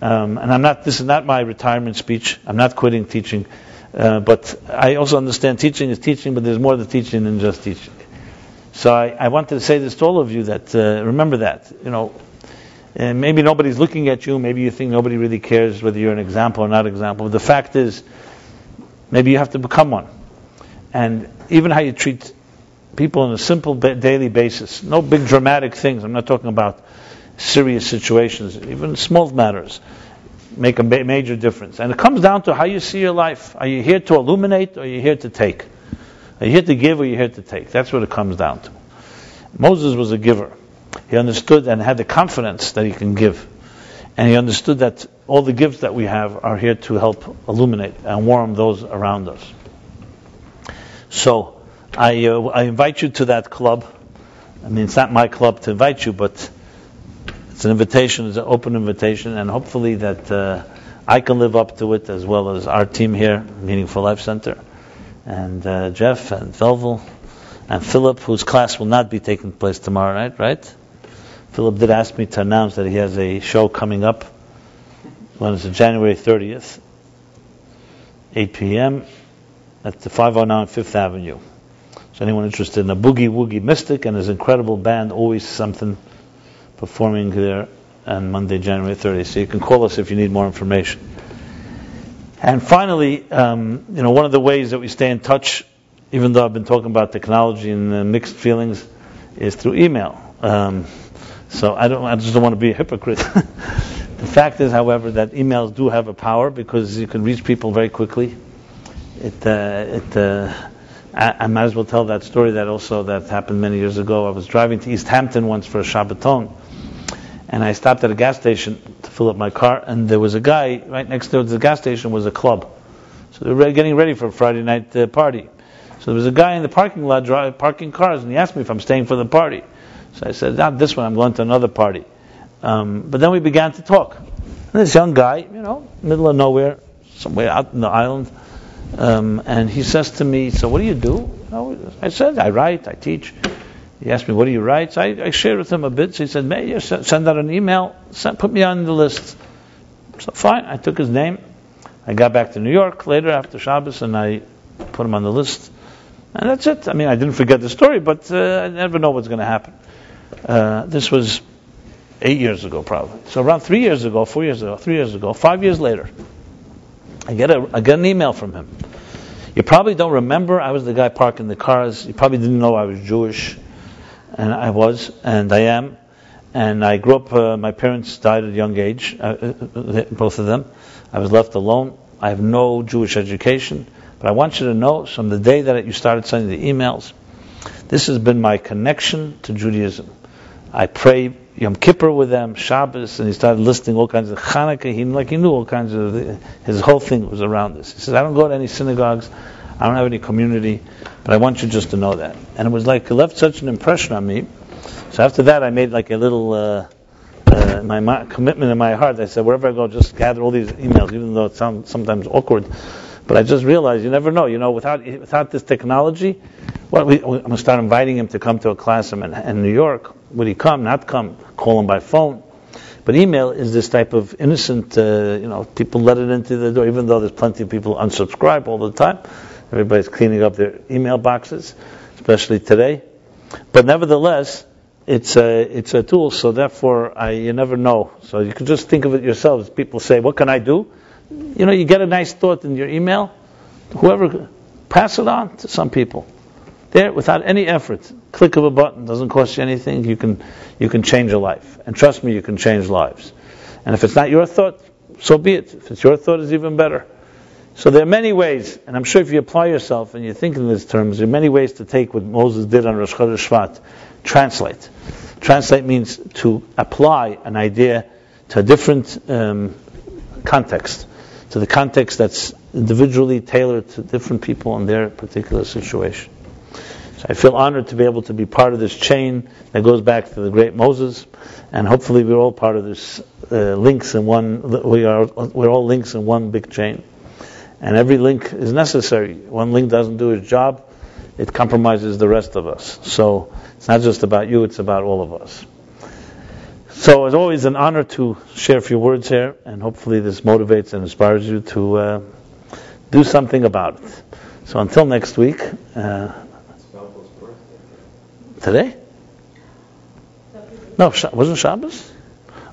And this is not my retirement speech. I'm not quitting teaching. But I also understand teaching is teaching, but there's more to teaching than just teaching. So I wanted to say this to all of you, that remember that, and maybe nobody's looking at you, maybe you think nobody really cares whether you're an example or not example. But the fact is, maybe you have to become one. And even how you treat people on a simple daily basis, no big dramatic things, I'm not talking about serious situations, even small matters, make a major difference. And it comes down to how you see your life. Are you here to illuminate, or are you here to take? Are you here to give, or are you here to take? That's what it comes down to. Moses was a giver. He understood and had the confidence that he can give. And he understood that all the gifts that we have are here to help illuminate and warm those around us. So I invite you to that club. It's not my club to invite you, but it's an invitation, it's an open invitation, and hopefully that I can live up to it, as well as our team here, Meaningful Life Center, and Jeff and Velvel and Philip, whose class will not be taking place tomorrow night, right? Philip did ask me to announce that he has a show coming up when it's January 30th, 8 p.m. at the 509 Fifth Avenue. So anyone interested in a boogie woogie mystic and his incredible band, Always Something, performing there on Monday, January 30th. So you can call us if you need more information. And finally, one of the ways that we stay in touch, even though I've been talking about technology and mixed feelings, is through email. So I just don't want to be a hypocrite. The fact is, however, that emails do have a power, because you can reach people very quickly. I might as well tell that story that happened many years ago. I was driving to East Hampton once for a Shabbaton, and I stopped at a gas station to fill up my car, and there was a guy right next door to the gas station was a club. So they were getting ready for a Friday night party. So there was a guy in the parking lot parking cars, and he asked me if I'm staying for the party. So I said, not this one, I'm going to another party. But then we began to talk. And this young guy, middle of nowhere, somewhere out in the island, and he says to me, so what do you do? I said, I write, I teach. He asked me, what do you write? So I shared with him a bit. So he said, may you send out an email, put me on the list. So fine, I took his name. I got back to New York later after Shabbos, and I put him on the list. And that's it. I didn't forget the story, but I never know what's going to happen. This was 8 years ago, probably. So around 3 years ago, 4 years ago, 3 years ago, 5 years later, I get an email from him. You probably don't remember. I was the guy parking the cars. You probably didn't know I was Jewish, and I was, and I am. And I grew up, my parents died at a young age, both of them. I was left alone. I have no Jewish education. But I want you to know, from the day that you started sending the emails, this has been my connection to Judaism. I pray Yom Kippur with them, Shabbos, and he started listing all kinds of Hanukkah. He knew all kinds of, his whole thing was around this. He says, I don't go to any synagogues, I don't have any community, but I want you just to know that. And it was like, it left such an impression on me. So after that, I made like a little my commitment in my heart. I said, wherever I go, just gather all these emails, even though it sounds sometimes awkward. But I just realized, you never know. Without this technology, I'm going to start inviting him to come to a class in New York. Would he come? Not come. Call him by phone. But email is this type of innocent, people let it into the door, even though there's plenty of people unsubscribe all the time. Everybody's cleaning up their email boxes, especially today. But nevertheless, it's a tool, so therefore you never know. So you can just think of it yourselves. People say, what can I do? You get a nice thought in your email, whoever, pass it on to some people. There, without any effort, click of a button, doesn't cost you anything, you can change a life. And trust me, you can change lives. And if it's not your thought, so be it. If it's your thought, it's even better. So there are many ways, and I'm sure if you apply yourself and you think in these terms, there are many ways to take what Moses did on Rosh Chodesh Shvat. Translate. Translate means to apply an idea to a different context, to the context that's individually tailored to different people in their particular situation. So I feel honored to be able to be part of this chain that goes back to the great Moses, and hopefully we're all part of this links in one. We're all links in one big chain, and every link is necessary. One link doesn't do its job, it compromises the rest of us. So it's not just about you, it's about all of us. So it's always an honor to share a few words here, and hopefully this motivates and inspires you to do something about it. So until next week. Today? No, wasn't Shabbos?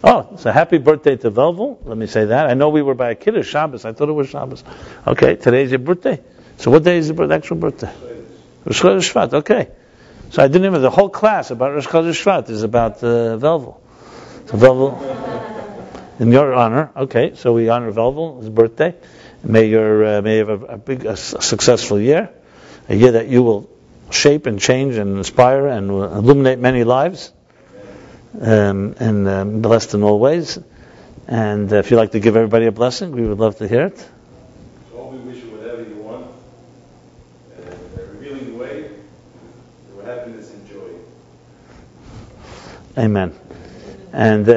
Oh, so happy birthday to Velvel. Let me say that. I know we were by a Kiddush Shabbos. I thought it was Shabbos. Okay, today's your birthday. So what day is your actual birthday? Rosh Chodesh Shvat. Okay. So I didn't even, the whole class about Rosh Chodesh Shvat is about Velvel. So Velvel, in your honor. Okay, so we honor Velvel, his birthday. May you have a successful year, a year that you will shape and change and inspire and illuminate many lives, and blessed in all ways. And if you'd like to give everybody a blessing, we would love to hear it. So we wish you whatever you want, revealing the way to happiness and joy. Amen. And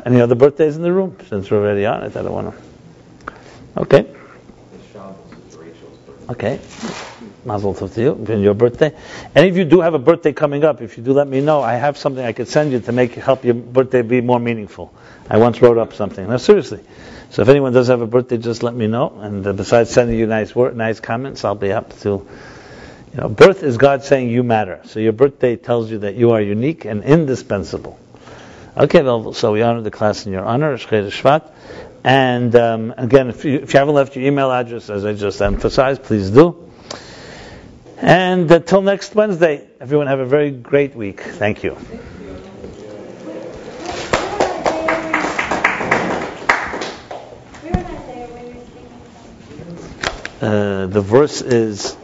any other birthdays in the room? Since we're already on it, I don't want to. Okay. Okay. Mazel tov to you, your birthday. Any of you do have a birthday coming up, if you do let me know, I have something I could send you to help your birthday be more meaningful. I once wrote up something. No, seriously. So if anyone does have a birthday, just let me know. And besides sending you nice comments, I'll be happy to. Birth is God saying you matter. So your birthday tells you that you are unique and indispensable. Okay, well, so we honor the class in your honor, Chodesh Shvat. And again, if you haven't left your email address, as I just emphasized, please do. And until next Wednesday, everyone have a very great week. Thank you. The verse is...